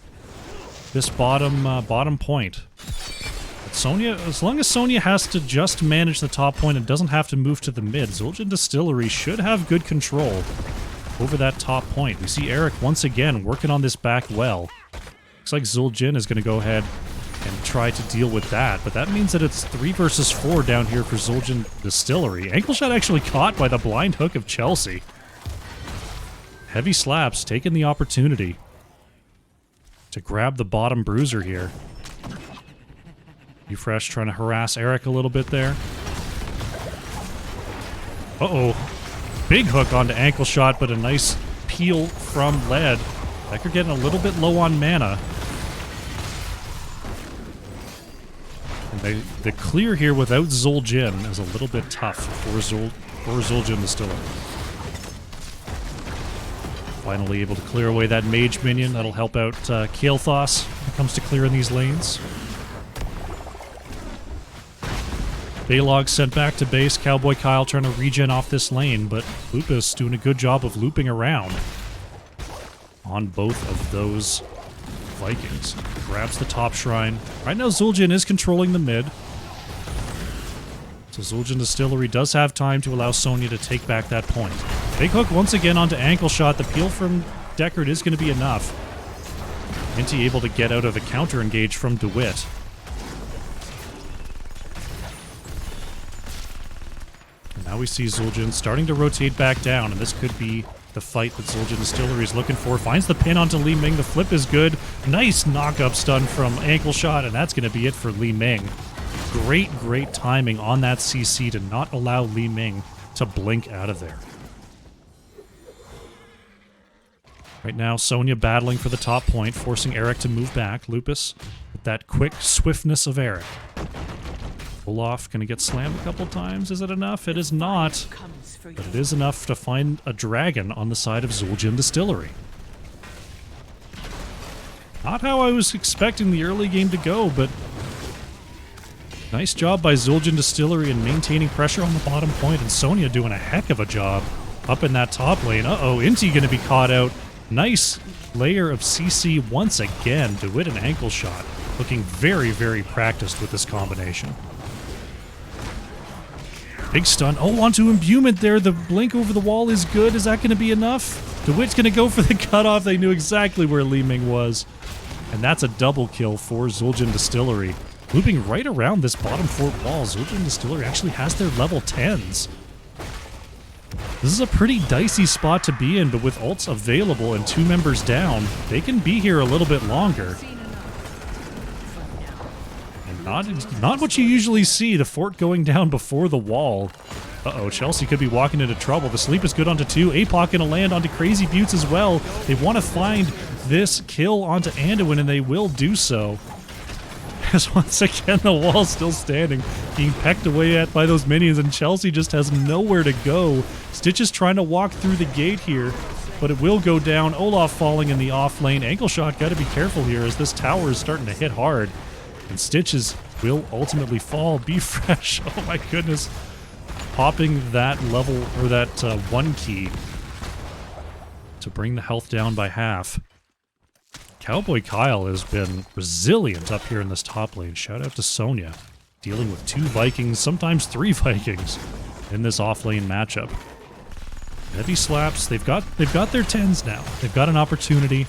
this bottom point. But Sonya, as long as Sonya has to just manage the top point and doesn't have to move to the mid, Zul'jin Distillery should have good control over that top point. We see Eric once again working on this back well. Looks like Zul'jin is going to go ahead and try to deal with that, but that means that it's 3 versus 4 down here for Zul'jin Distillery. Ankle shot actually caught by the blind hook of Chelsea. Heavy Slaps taking the opportunity to grab the bottom bruiser here. Be Fresh trying to harass Eric a little bit there. Uh-oh. Big hook onto ankle shot, but a nice peel from Lead. Becker getting a little bit low on mana. And the clear here without Zul'jin is a little bit tough for Zul'jin Distillery. Finally able to clear away that mage minion. That'll help out KAEL'THAS when it comes to clearing these lanes. Balog sent back to base. Cowboy Kyle trying to regen off this lane, but Lupus doing a good job of looping around on both of those Vikings. Grabs the top shrine. Right now Zul'jin is controlling the mid. So Zul'jin Distillery does have time to allow Sonya to take back that point. Big hook once again onto ankle shot. The peel from Deckard is going to be enough. Inti able to get out of the counter engage from DeWitt. And now we see Zul'jin starting to rotate back down, and this could be the fight that Zul'jin Distillery is looking for. Finds the pin onto Li Ming. The flip is good. Nice knock-up stun from ankle shot, and that's going to be it for Li Ming. Great, great timing on that CC to not allow Li Ming to blink out of there. Right now, Sonya battling for the top point, forcing Eric to move back. Lupus with that quick swiftness of Eric. Olaf gonna get slammed a couple times. Is it enough? It is not. But it is enough to find a dragon on the side of Zul'jin Distillery. Not how I was expecting the early game to go, but nice job by Zul'jin Distillery in maintaining pressure on the bottom point, and Sonya doing a heck of a job up in that top lane. Uh-oh, Inti gonna be caught out. Nice layer of CC once again. DeWitt an ankle shot. Looking very, very practiced with this combination. Big stun. Oh, onto imbuement there. The blink over the wall is good. Is that going to be enough? DeWitt's going to go for the cutoff. They knew exactly where Li Ming was. And that's a double kill for Zul'jin Distillery. Looping right around this bottom fort wall. Zul'jin Distillery actually has their level 10s. This is a pretty dicey spot to be in, but with ults available and 2 members down, they can be here a little bit longer. Not what you usually see, the fort going down before the wall. Uh-oh, Chelsea could be walking into trouble. The sleep is good onto 2. APOC gonna land onto Crazy Buttes as well. They want to find this kill onto Anduin, and they will do so. As once again, the wall's still standing, being pecked away at by those minions, and Chelsea just has nowhere to go. Stitch is trying to walk through the gate here, but it will go down. Olaf falling in the off lane. Ankle shot, gotta be careful here as this tower is starting to hit hard. And Stitches will ultimately fall. Be fresh. Oh my goodness. Popping that level, or that 1 key to bring the health down by half. Cowboy Kyle has been resilient up here in this top lane. Shout out to Sonya. Dealing with 2 Vikings, sometimes 3 Vikings in this off lane matchup. Heavy slaps. They've got their 10s now. They've got an opportunity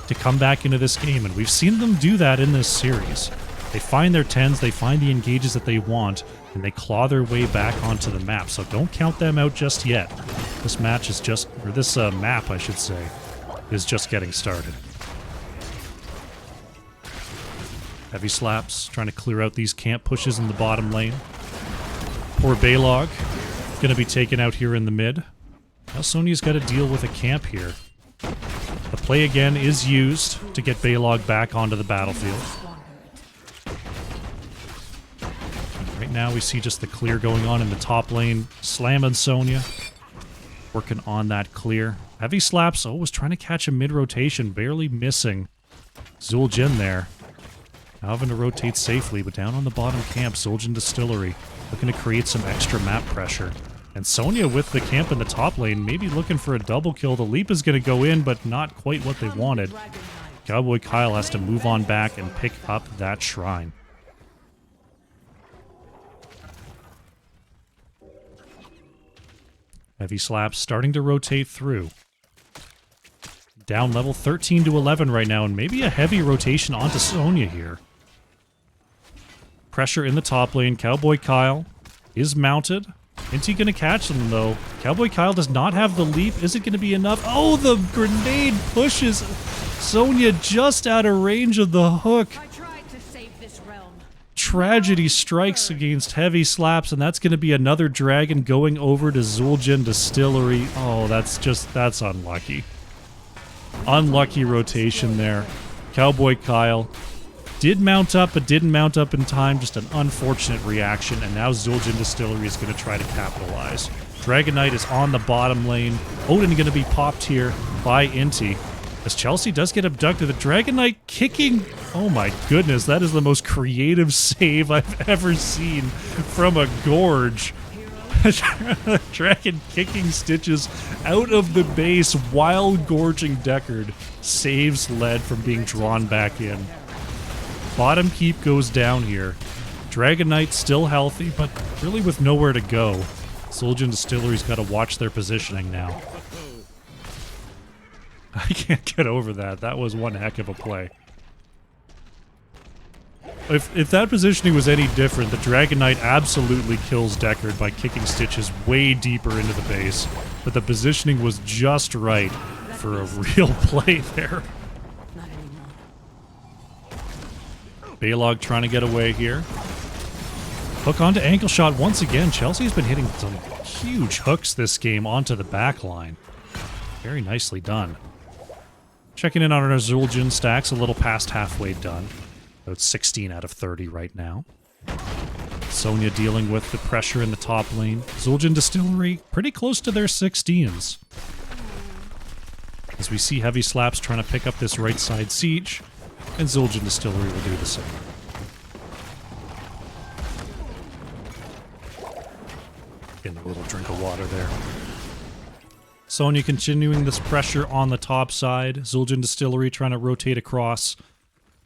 to come back into this game, and we've seen them do that in this series. They find their 10s, they find the engages that they want, and they claw their way back onto the map. So don't count them out just yet. This match is just, or this map, I should say, is just getting started. Heavy slaps, trying to clear out these camp pushes in the bottom lane. Poor Baylog, gonna be taken out here in the mid. Now Sonya's got to deal with a camp here. The play again is used to get Baylog back onto the battlefield. Right now we see just the clear going on in the top lane. Slam and Sonya working on that clear. Heavy slaps, was trying to catch a mid-rotation, barely missing Zul'jin there. Now having to rotate safely, but down on the bottom camp, Zul'jin Distillery looking to create some extra map pressure. And Sonya with the camp in the top lane, maybe looking for a double kill. The leap is going to go in, but not quite what they wanted. Cowboy Kyle has to move on back and pick up that shrine. Heavy slaps starting to rotate through. Down level 13 to 11 right now, and maybe a heavy rotation onto Sonya here. Pressure in the top lane. Cowboy Kyle is mounted. Inti going to catch them, though. Cowboy Kyle does not have the leap. Is it going to be enough? Oh, the grenade pushes Sonya just out of range of the hook.
I tried to save this realm.
Tragedy strikes against heavy slaps, and that's going to be another dragon going over to Zul'jin Distillery. Oh, that's unlucky. Unlucky rotation there. Cowboy Kyle did mount up, but didn't mount up in time. Just an unfortunate reaction, and now Zul'jin Distillery is going to try to capitalize. Dragon Knight is on the bottom lane. Odin going to be popped here by Inti. As Chelsea does get abducted, the Dragon Knight kicking... Oh my goodness, that is the most creative save I've ever seen from a Gorge. Dragon kicking Stitches out of the base while gorging Deckard. Saves Led from being drawn back in. Bottom keep goes down here. Dragon Knight still healthy, but really with nowhere to go. Zul'jin Distillery's got to watch their positioning now. I can't get over that. That was one heck of a play. If that positioning was any different, the Dragon Knight absolutely kills Deckard by kicking Stitches way deeper into the base. But the positioning was just right for a real play there.
Not anymore.
Baylog trying to get away here. Hook onto ankle shot once again. Chelsea's been hitting some huge hooks this game onto the back line. Very nicely done. Checking in on our Zul'jin stacks, a little past halfway done. About 16 out of 30 right now. Sonya dealing with the pressure in the top lane. Zul'jin Distillery pretty close to their 16s. As we see Heavy Slaps trying to pick up this right side siege, and Zul'jin Distillery will do the same. Getting a little drink of water there. Sonya continuing this pressure on the top side. Zul'jin Distillery trying to rotate across.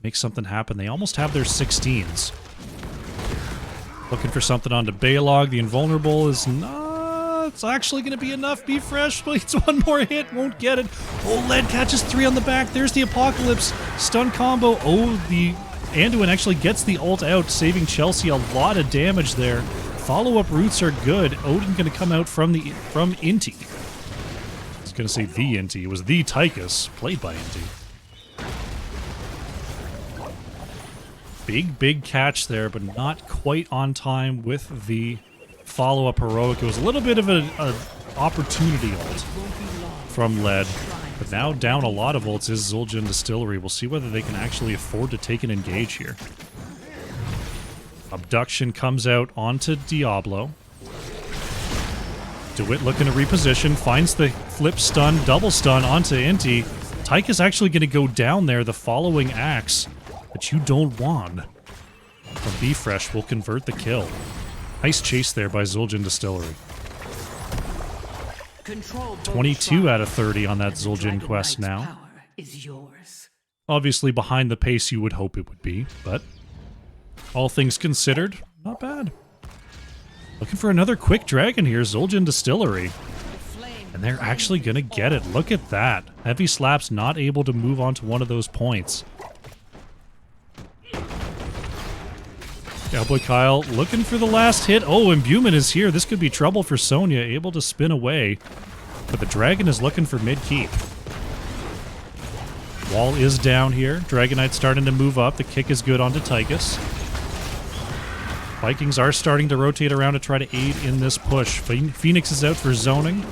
Make something happen. They almost have their 16s. Looking for something onto Baylog. The invulnerable is not... It's actually going to be enough. Be fresh. Please, one more hit. Won't get it. Oh, Lead catches 3 on the back. There's the Apocalypse. Stun combo. Oh, the Anduin actually gets the ult out, saving Chelsea a lot of damage there. Follow-up roots are good. Odin going to come out from Inti. I was going to say the Inti. It was the Tychus, played by Inti. Big catch there, but not quite on time with the follow-up heroic. It was a little bit of an opportunity ult from Lead, but now down a lot of ults is Zul'jin Distillery. We'll see whether they can actually afford to take an engage here. Abduction comes out onto Diablo. DeWitt looking to reposition, finds the flip stun, double stun onto Inti. Tychus actually going to go down there, the following axe that you don't want from B-Fresh will convert the kill. Nice chase there by Zul'jin Distillery. 22 out of 30 on that Zul'jin quest now. Obviously behind the pace you would hope it would be, but all things considered, not bad. Looking for another quick dragon here, Zul'jin Distillery. And they're actually going to get it. Look at that. Heavy Slaps not able to move on to one of those points. Cowboy Kyle looking for the last hit. Oh, Imbuement is here. This could be trouble for Sonya, able to spin away. But the dragon is looking for mid-keep. Wall is down here. Dragonite starting to move up. The kick is good onto Tychus. Vikings are starting to rotate around to try to aid in this push. Phoenix is out for zoning.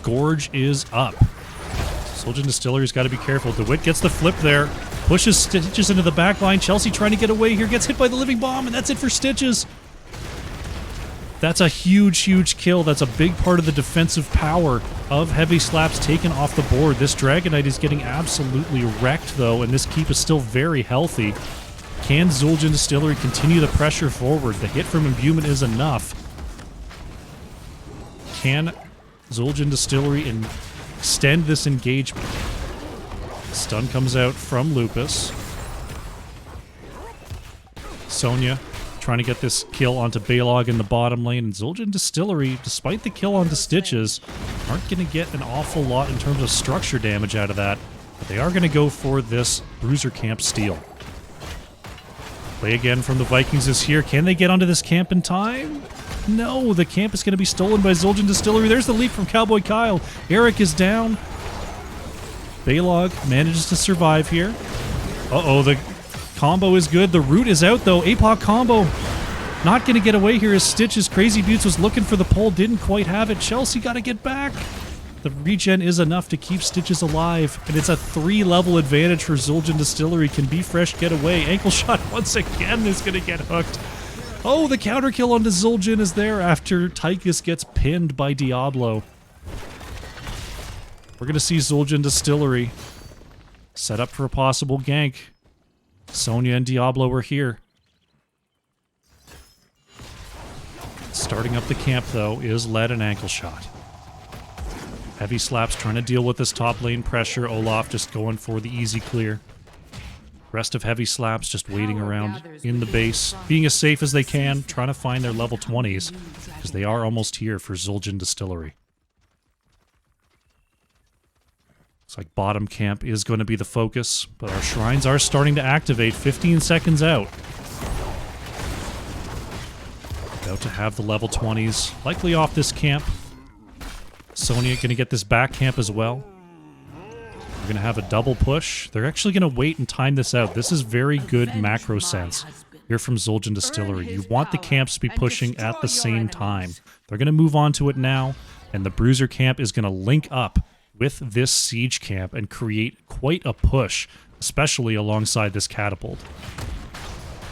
Gorge is up. Zul'jin Distillery's got to be careful. DeWitt gets the flip there. Pushes Stitches into the back line. Chelsea trying to get away here. Gets hit by the Living Bomb, and that's it for Stitches. That's a huge kill. That's a big part of the defensive power of Heavy Slaps taken off the board. This Dragonite is getting absolutely wrecked, though, and this keep is still very healthy. Can Zul'jin Distillery continue the pressure forward? The hit from Imbuement is enough. Can Zul'jin Distillery extend this engagement? Stun comes out from Lupus. Sonya trying to get this kill onto Baylog in the bottom lane, and Zul'jin Distillery, despite the kill onto Stitches, aren't going to get an awful lot in terms of structure damage out of that, but they are going to go for this Bruiser Camp steal. Play again from the Vikings is here. Can they get onto this camp in time? No, the camp is going to be stolen by Zul'jin Distillery. There's the leap from Cowboy Kyle. Eric is down. Baylog manages to survive here. Uh-oh, the combo is good. The root is out, though. APOC combo not going to get away here as Stitches. Crazy Buttes was looking for the pole, didn't quite have it. Chelsea got to get back. The regen is enough to keep Stitches alive, and it's a 3-level advantage for Zul'jin Distillery. Can B-Fresh get away? Ankle shot once again is going to get hooked. Oh, the counter kill onto Zul'jin is there after Tychus gets pinned by Diablo. We're going to see Zul'jin Distillery set up for a possible gank. Sonya and Diablo are here. Starting up the camp, though, is Lead and Ankle Shot. Heavy Slaps trying to deal with this top lane pressure. Olaf just going for the easy clear. Rest of Heavy Slaps just waiting around in the base, being as safe as they can, trying to find their level 20s, because they are almost here for Zul'jin Distillery. Looks like bottom camp is going to be the focus, but our shrines are starting to activate 15 seconds out. About to have the level 20s, likely off this camp. Sonya going to get this back camp as well. We're going to have a double push. They're actually going to wait and time this out. This is very good macro sense here from Zul'jin Distillery. You want the camps to be pushing at the same time. They're going to move on to it now, and the Bruiser camp is going to link up with this siege camp and create quite a push, especially alongside this catapult.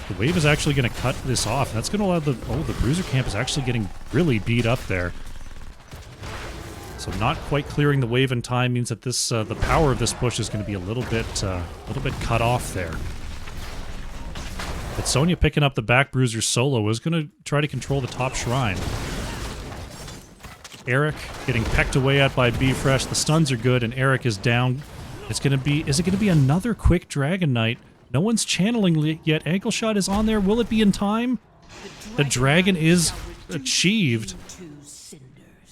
The wave is actually going to cut this off. That's going to allow the... Oh, the bruiser camp is actually getting really beat up there. So not quite clearing the wave in time means that this the power of this push is going to be a little bit cut off there. But Sonya picking up the back bruiser solo is going to try to control the top shrine. Eric getting pecked away at by B Fresh. The stuns are good, and Eric is down. It's going to be... Is it going to be another quick Dragon Knight? No one's channeling yet. Ankle shot is on there. Will it be in time? The dragon is achieved.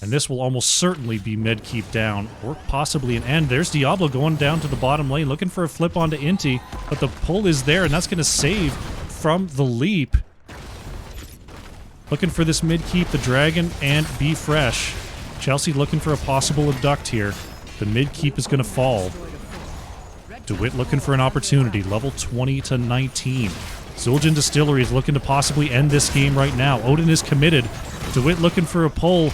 And this will almost certainly be mid-keep down, or possibly an end. There's Diablo going down to the bottom lane, looking for a flip onto Inti, but the pull is there, and that's going to save from the leap. Looking for this mid-keep, the dragon and Be Fresh. Chelsea looking for a possible abduct here. The mid-keep is going to fall. DeWitt looking for an opportunity, level 20 to 19. Zul'jin Distillery is looking to possibly end this game right now. Odin is committed. DeWitt looking for a pull.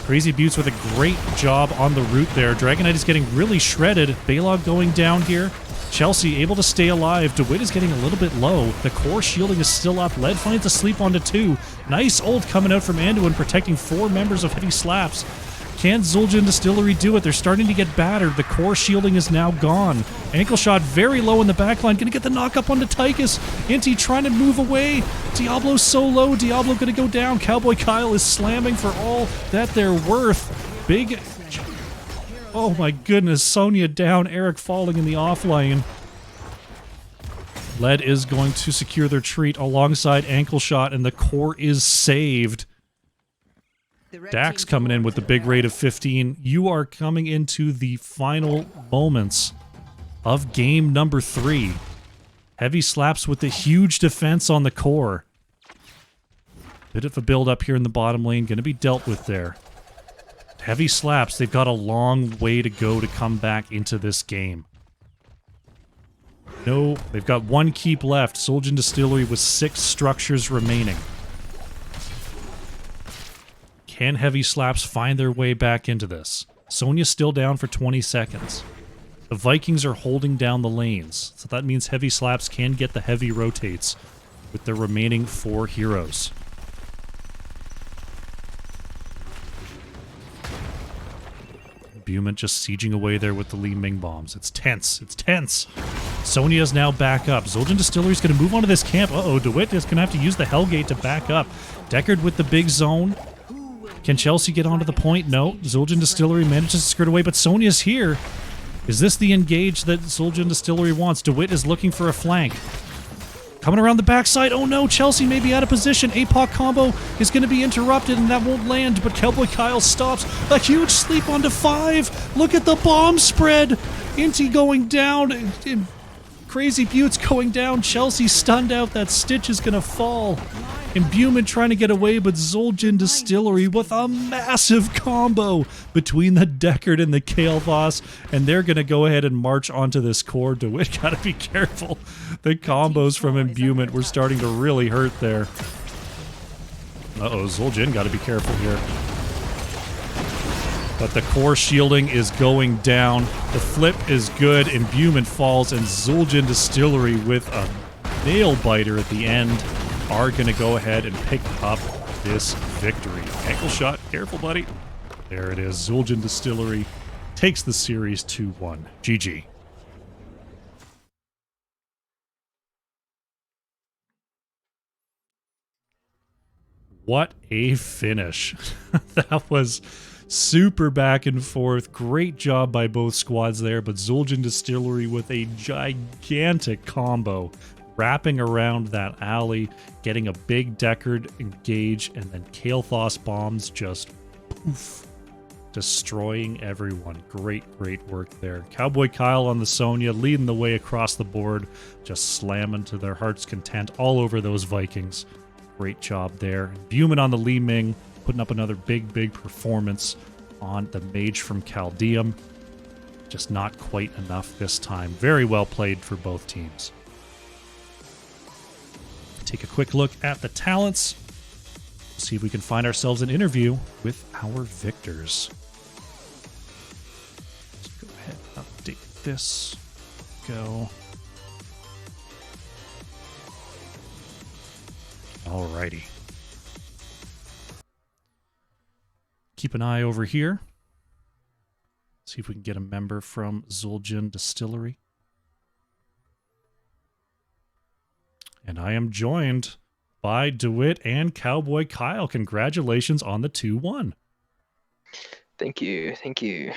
Crazy Buttes with a great job on the route there. Dragon Knight is getting really shredded. Balog going down here. Chelsea able to stay alive. DeWitt is getting a little bit low. The core shielding is still up. Led finds a sleep onto 2. Nice ult coming out from Anduin, protecting 4 members of Heavy Slaps. Can Zul'jin Distillery do it? They're starting to get battered. The core shielding is now gone. Ankle shot very low in the backline. Gonna get the knock up onto Tychus. Inti trying to move away. Diablo so low. Diablo gonna go down. Cowboy Kyle is slamming for all that they're worth. Big... Oh my goodness. Sonya down. Eric falling in the offlane. Led is going to secure their treat alongside Ankle shot, and the core is saved. Dax coming in with the big rate of 15. You are coming into the final moments of game number 3. Heavy Slaps with the huge defense on the core. Bit of a build up here in the bottom lane. Going to be dealt with there. Heavy Slaps, they've got a long way to go to come back into this game. No, they've got 1 keep left. Zul'jin Distillery with 6 structures remaining. Can Heavy Slaps find their way back into this? Sonya's still down for 20 seconds. The Vikings are holding down the lanes, so that means Heavy Slaps can get the heavy rotates with their remaining 4 heroes. Buman just sieging away there with the Li Ming bombs. It's tense. It's tense. Sonya's now back up. Zul'jin Distillery's going to move onto this camp. Uh-oh, DeWitt is going to have to use the Hellgate to back up. Deckard with the big zone. Can Chelsea get onto the point? No. Zul'jin Distillery manages to skirt away, but Sonya's here. Is this the engage that Zul'jin Distillery wants? DeWitt is looking for a flank. Coming around the backside. Oh no, Chelsea may be out of position. APOC combo is going to be interrupted, and that won't land, but Cowboy Kyle stops. A huge sleep onto 5. Look at the bomb spread. Inti going down. Crazy Buttes going down. Chelsea stunned out. That Stitch is going to fall. And Buman trying to get away, but Zul'jin Distillery with a massive combo between the Deckard and the KAEL'THAS, and they're going to go ahead and march onto this core. DeWitt got to be careful. The combos from Imbuement were starting to really hurt there. Uh-oh, Zul'jin got to be careful here. But the core shielding is going down. The flip is good, Imbuement falls, and Zul'jin Distillery with a nail-biter at the end are going to go ahead and pick up this victory. Ankle shot. Careful, buddy. There it is. Zul'jin Distillery takes the series 2-1. GG. What a finish. That was super back and forth. Great job by both squads there, but Zul'jin Distillery with a gigantic combo. Wrapping around that alley, getting a big Deckard engage, and then KAEL'THAS bombs just poof, destroying everyone. Great work there. Cowboy Kyle on the Sonya, leading the way across the board, just slamming to their heart's content all over those Vikings. Great job there. Buman on the Li Ming, putting up another big performance on the Mage from Chaldeum. Just not quite enough this time. Very well played for both teams. Take a quick look at the talents. See if we can find ourselves an interview with our victors. this go? Alrighty. Keep an eye over here. See if we can get a member from Zul'jin Distillery. And I am joined by DeWitt and Cowboy Kyle. Congratulations on the 2-1.
Thank you. Thank you.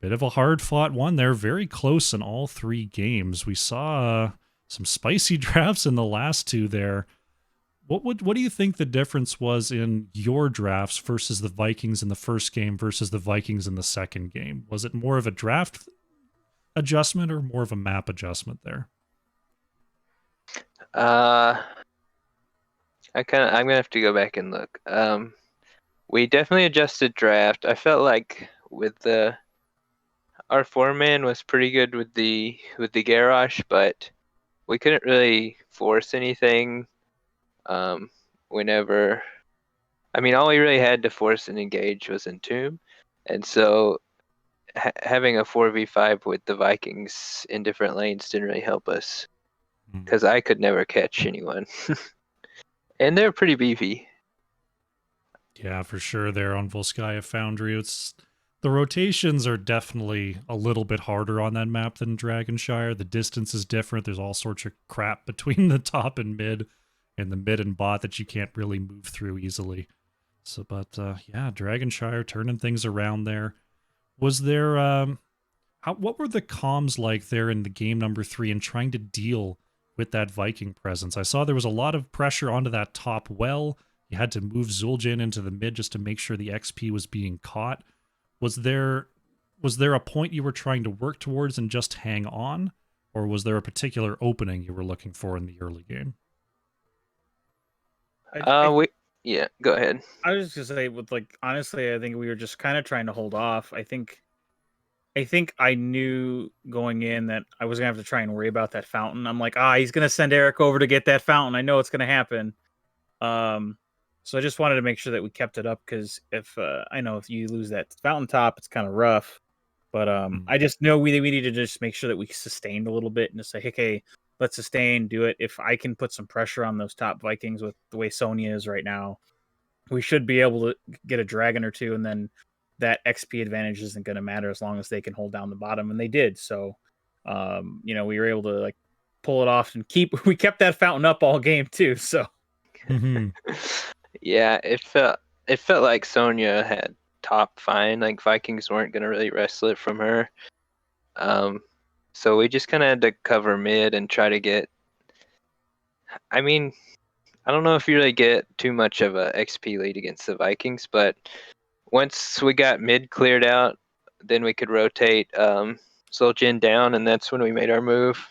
Bit of a hard-fought one there. Very close in all 3 games. We saw some spicy drafts in the last 2 there. What do you think the difference was in your drafts versus the Vikings in the first game versus the Vikings in the second game? Was it more of a draft adjustment or more of a map adjustment there?
I'm gonna have to go back and look. We definitely adjusted draft. I felt like with our 4-man was pretty good with the garage, but we couldn't really force anything. Whenever, I mean, all we really had to force and engage was Entomb, and so having a 4v5 with the Vikings in different lanes didn't really help us because I could never catch anyone, and they're pretty beefy.
Yeah, for sure. There on Volskaya Foundry, the rotations are definitely a little bit harder on that map than Dragonshire. The distance is different. There's all sorts of crap between the top and mid, and the mid and bot that you can't really move through easily. So, but yeah, Dragonshire turning things around there. Was there what were the comms like there in the game number 3 and trying to deal with that Viking presence? I saw there was a lot of pressure onto that top well. You had to move Zul'jin into the mid just to make sure the XP was being caught. Was there a point you were trying to work towards and just hang on, or was there a particular opening you were looking for in the early game?
Yeah, go ahead.
I was just gonna say, honestly, I think we were just kind of trying to hold off. I think I knew going in that I was gonna have to try and worry about that fountain. I'm like, he's gonna send Eric over to get that fountain. I know it's gonna happen. So I just wanted to make sure that we kept it up because I know if you lose that fountain top, it's kind of rough. But I just know we need to just make sure that we sustained a little bit and just say, hey, let's sustain, do it. If I can put some pressure on those top Vikings with the way Sonya is right now, we should be able to get a dragon or 2, and then that XP advantage isn't going to matter as long as they can hold down the bottom, and they did. So, we were able to pull it off and we kept that fountain up all game too. So,
yeah, it felt like Sonya had top fine. Like Vikings weren't going to really wrestle it from her. So we just kind of had to cover mid and try to get. I mean, I don't know if you really get too much of a XP lead against the Vikings, but once we got mid cleared out, then we could rotate Zul'jin down, and that's when we made our move.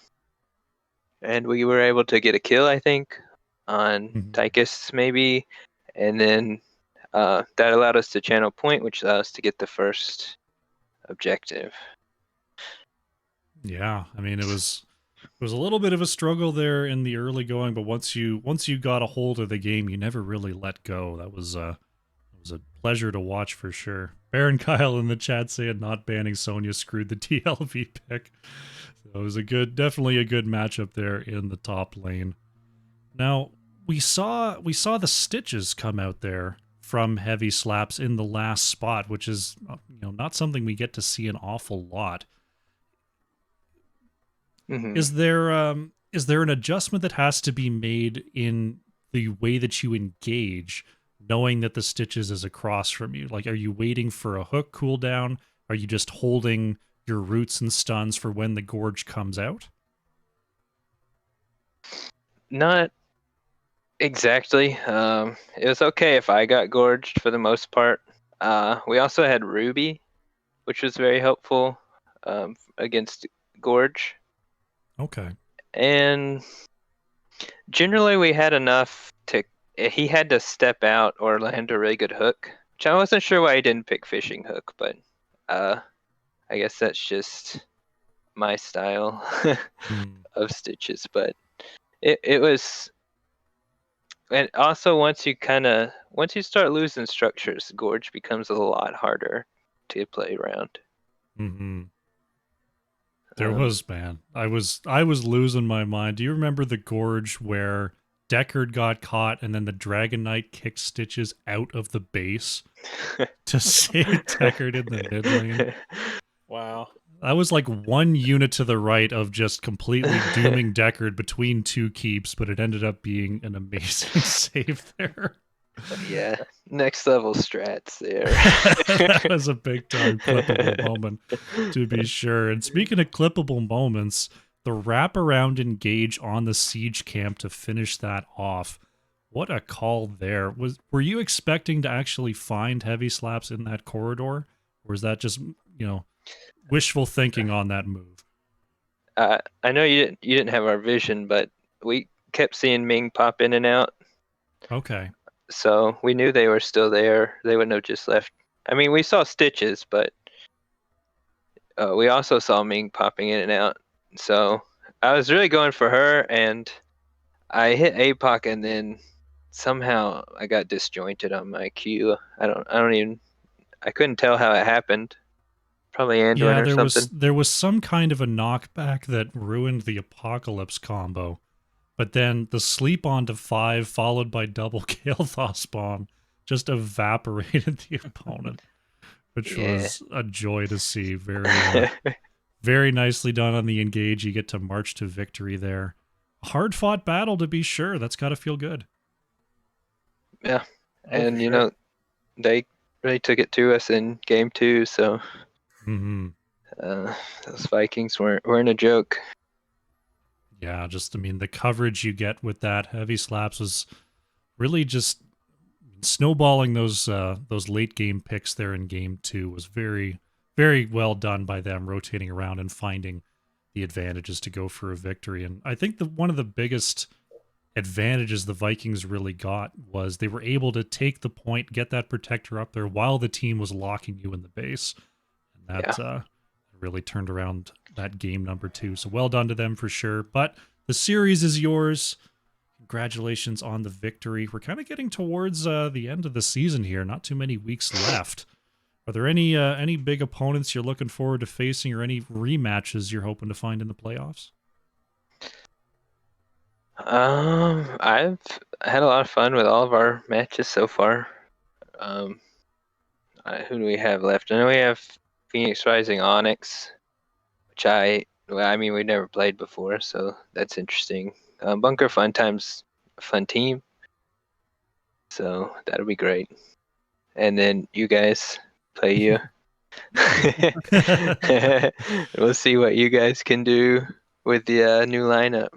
And we were able to get a kill, I think, on Tychus maybe, and then that allowed us to channel point, which allowed us to get the first objective.
Yeah, I mean, it was a little bit of a struggle there in the early going, but once you got a hold of the game, you never really let go. That was a pleasure to watch for sure. Baron Kyle in the chat saying not banning Sonya screwed the TLV pick. So it was definitely a good matchup there in the top lane. Now we saw the stitches come out there from Heavy Slaps in the last spot, which is not something we get to see an awful lot. Is there an adjustment that has to be made in the way that you engage, knowing that the stitches is across from you? Like, are you waiting for a hook cooldown? Are you just holding your roots and stuns for when the gorge comes out?
Not exactly. It was okay if I got gorged for the most part. We also had Ruby, which was very helpful against gorge.
Okay.
And generally we had enough he had to step out or land a really good hook, which I wasn't sure why he didn't pick fishing hook, but I guess that's just my style of stitches. But it was, and also once you start losing structures, gorge becomes a lot harder to play around.
There was, man. I was losing my mind. Do you remember the gorge where Deckard got caught and then the Dragon Knight kicked Stitches out of the base to save Deckard in the mid lane?
Wow.
That was like one unit to the right of just completely dooming Deckard between two keeps, but it ended up being an amazing save there.
Yeah, next level strats there.
That was a big time clippable moment, to be sure. And speaking of clippable moments, the wraparound engage on the siege camp to finish that off. What a call there. Were you expecting to actually find heavy slaps in that corridor? Or is that just, wishful thinking on that move?
I know you didn't have our vision, but we kept seeing Ming pop in and out.
Okay.
So we knew they were still there. They wouldn't have just left. I mean, we saw Stitches, but we also saw Ming popping in and out. So I was really going for her, and I hit APOC, and then somehow I got disjointed on my Q. I couldn't tell how it happened. Probably Anduin or something.
There was some kind of a knockback that ruined the Apocalypse combo. But then the sleep onto 5 followed by double KAEL'THAS bomb just evaporated the opponent, which was a joy to see. Very, very nicely done on the engage. You get to march to victory there. A hard fought battle to be sure. That's got to feel good.
Yeah, and they really took it to us in game 2. So those Vikings weren't a joke.
Yeah, the coverage you get with that heavy slaps was really just snowballing those late game picks there in game 2 was very, very well done by them, rotating around and finding the advantages to go for a victory. And I think one of the biggest advantages the Vikings really got was they were able to take the point, get that protector up there while the team was locking you in the base. And that really turned around that game number 2. So well done to them for sure. But the series is yours. Congratulations on the victory. We're kind of getting towards the end of the season here. Not too many weeks left. Are there any big opponents you're looking forward to facing, or any rematches you're hoping to find in the playoffs?
I've had a lot of fun with all of our matches so far. Who do we have left? I know we have Phoenix Rising Onyx, which we never played before, so that's interesting. Bunker Fun Time's a fun team, so that'll be great. And then you guys play you. We'll see what you guys can do with the new lineup.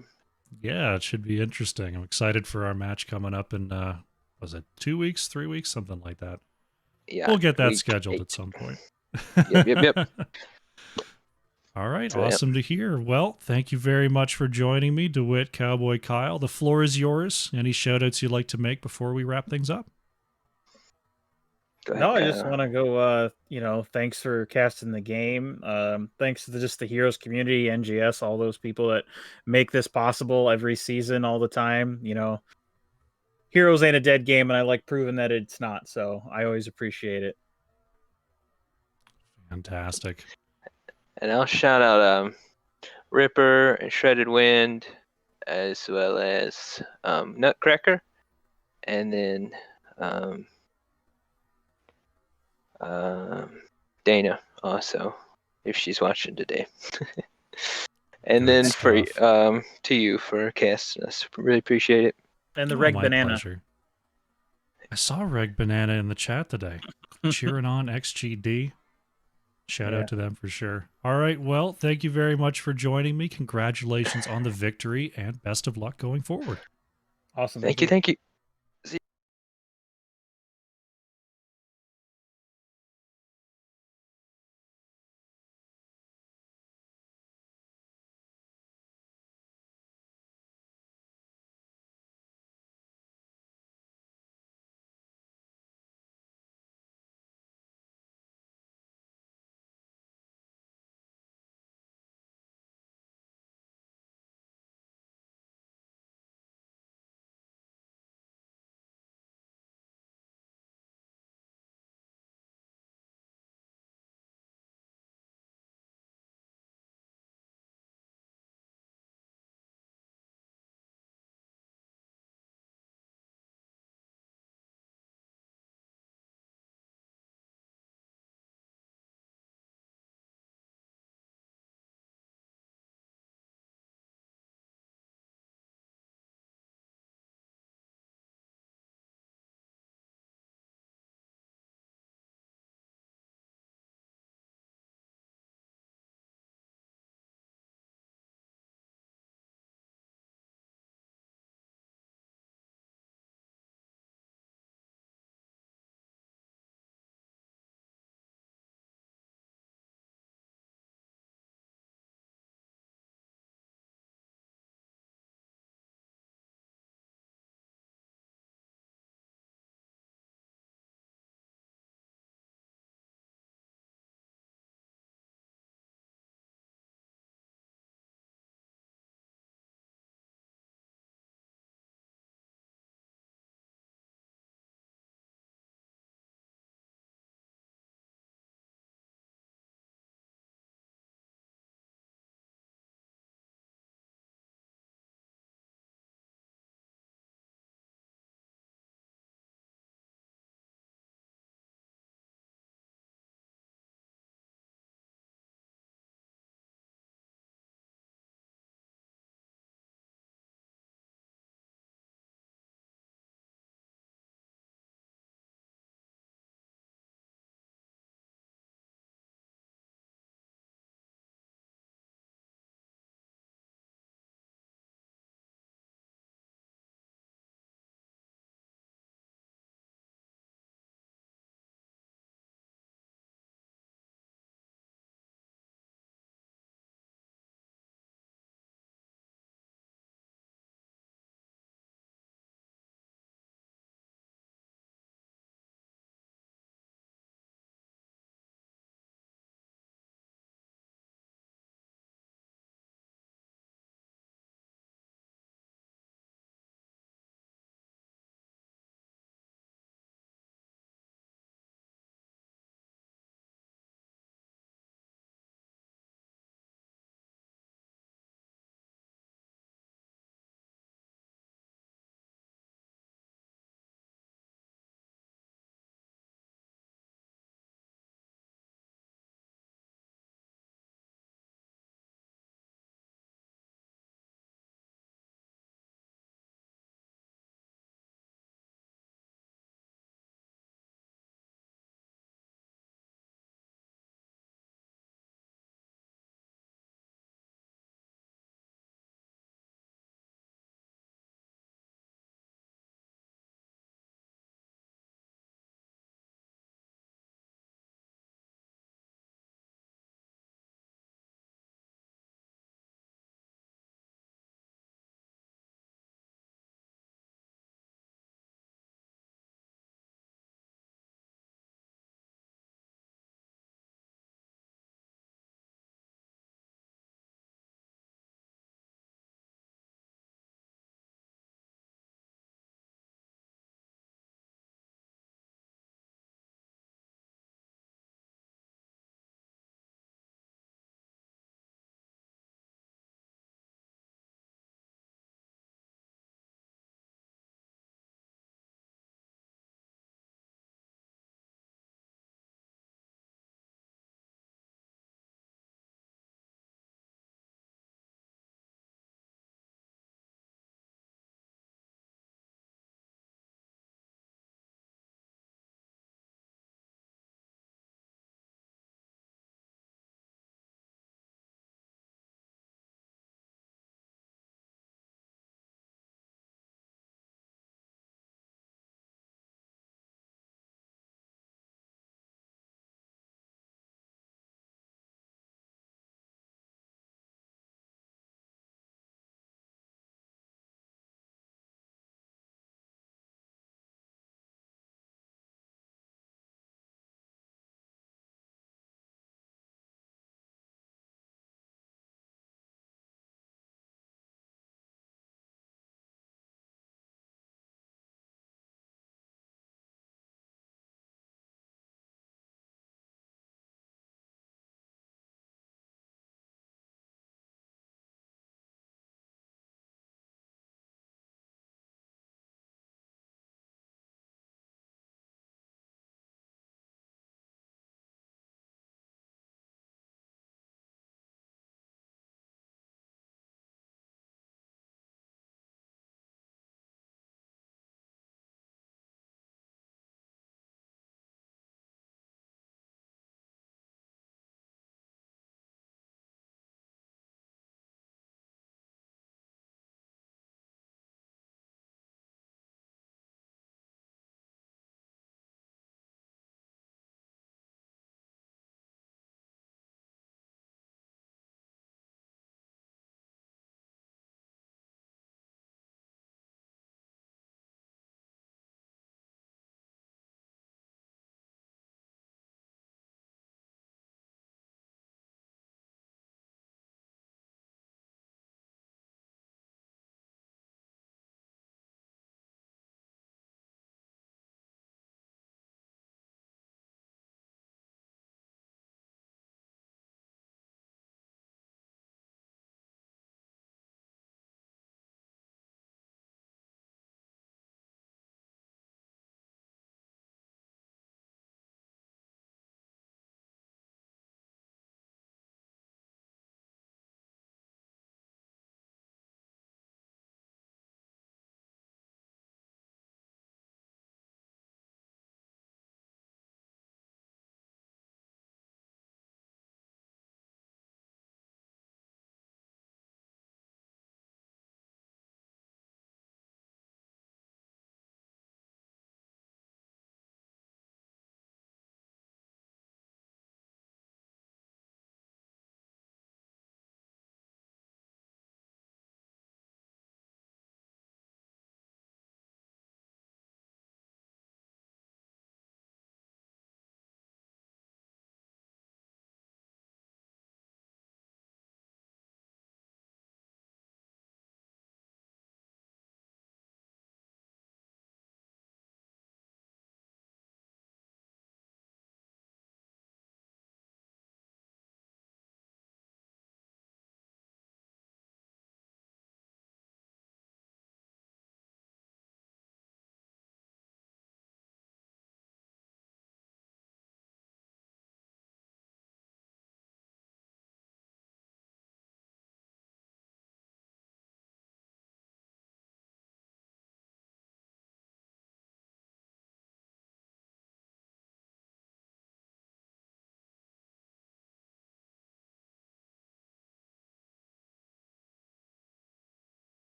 Yeah, it should be interesting. I'm excited for our match coming up in, was it 2 weeks, 3 weeks, something like that?
Yeah,
we'll get that
week
scheduled
8.
at some point.
Yep.
All right,
So,
awesome to hear. Well, thank you very much for joining me, DeWitt, Cowboy Kyle. The floor is yours. Any shout-outs you'd like to make before we wrap things up?
Go ahead,
No, I just
Kyle.
want to go, thanks for casting the game. Thanks to just the Heroes community, NGS, all those people that make this possible every season, all the time. Heroes ain't a dead game, and I like proving that it's not. So I always appreciate it.
Fantastic.
And I'll shout out Ripper and Shredded Wind, as well as Nutcracker, and then Dana also, if she's watching today. And
Good
then
stuff.
to you for casting us. Really appreciate it.
And the Reg
my
Banana.
pleasure. I saw Reg Banana in the chat today. Cheering on XGD. Shout out to them for sure. All right, well, thank you very much for joining me. Congratulations on the victory, and best of luck going forward.
Awesome.
Thank you.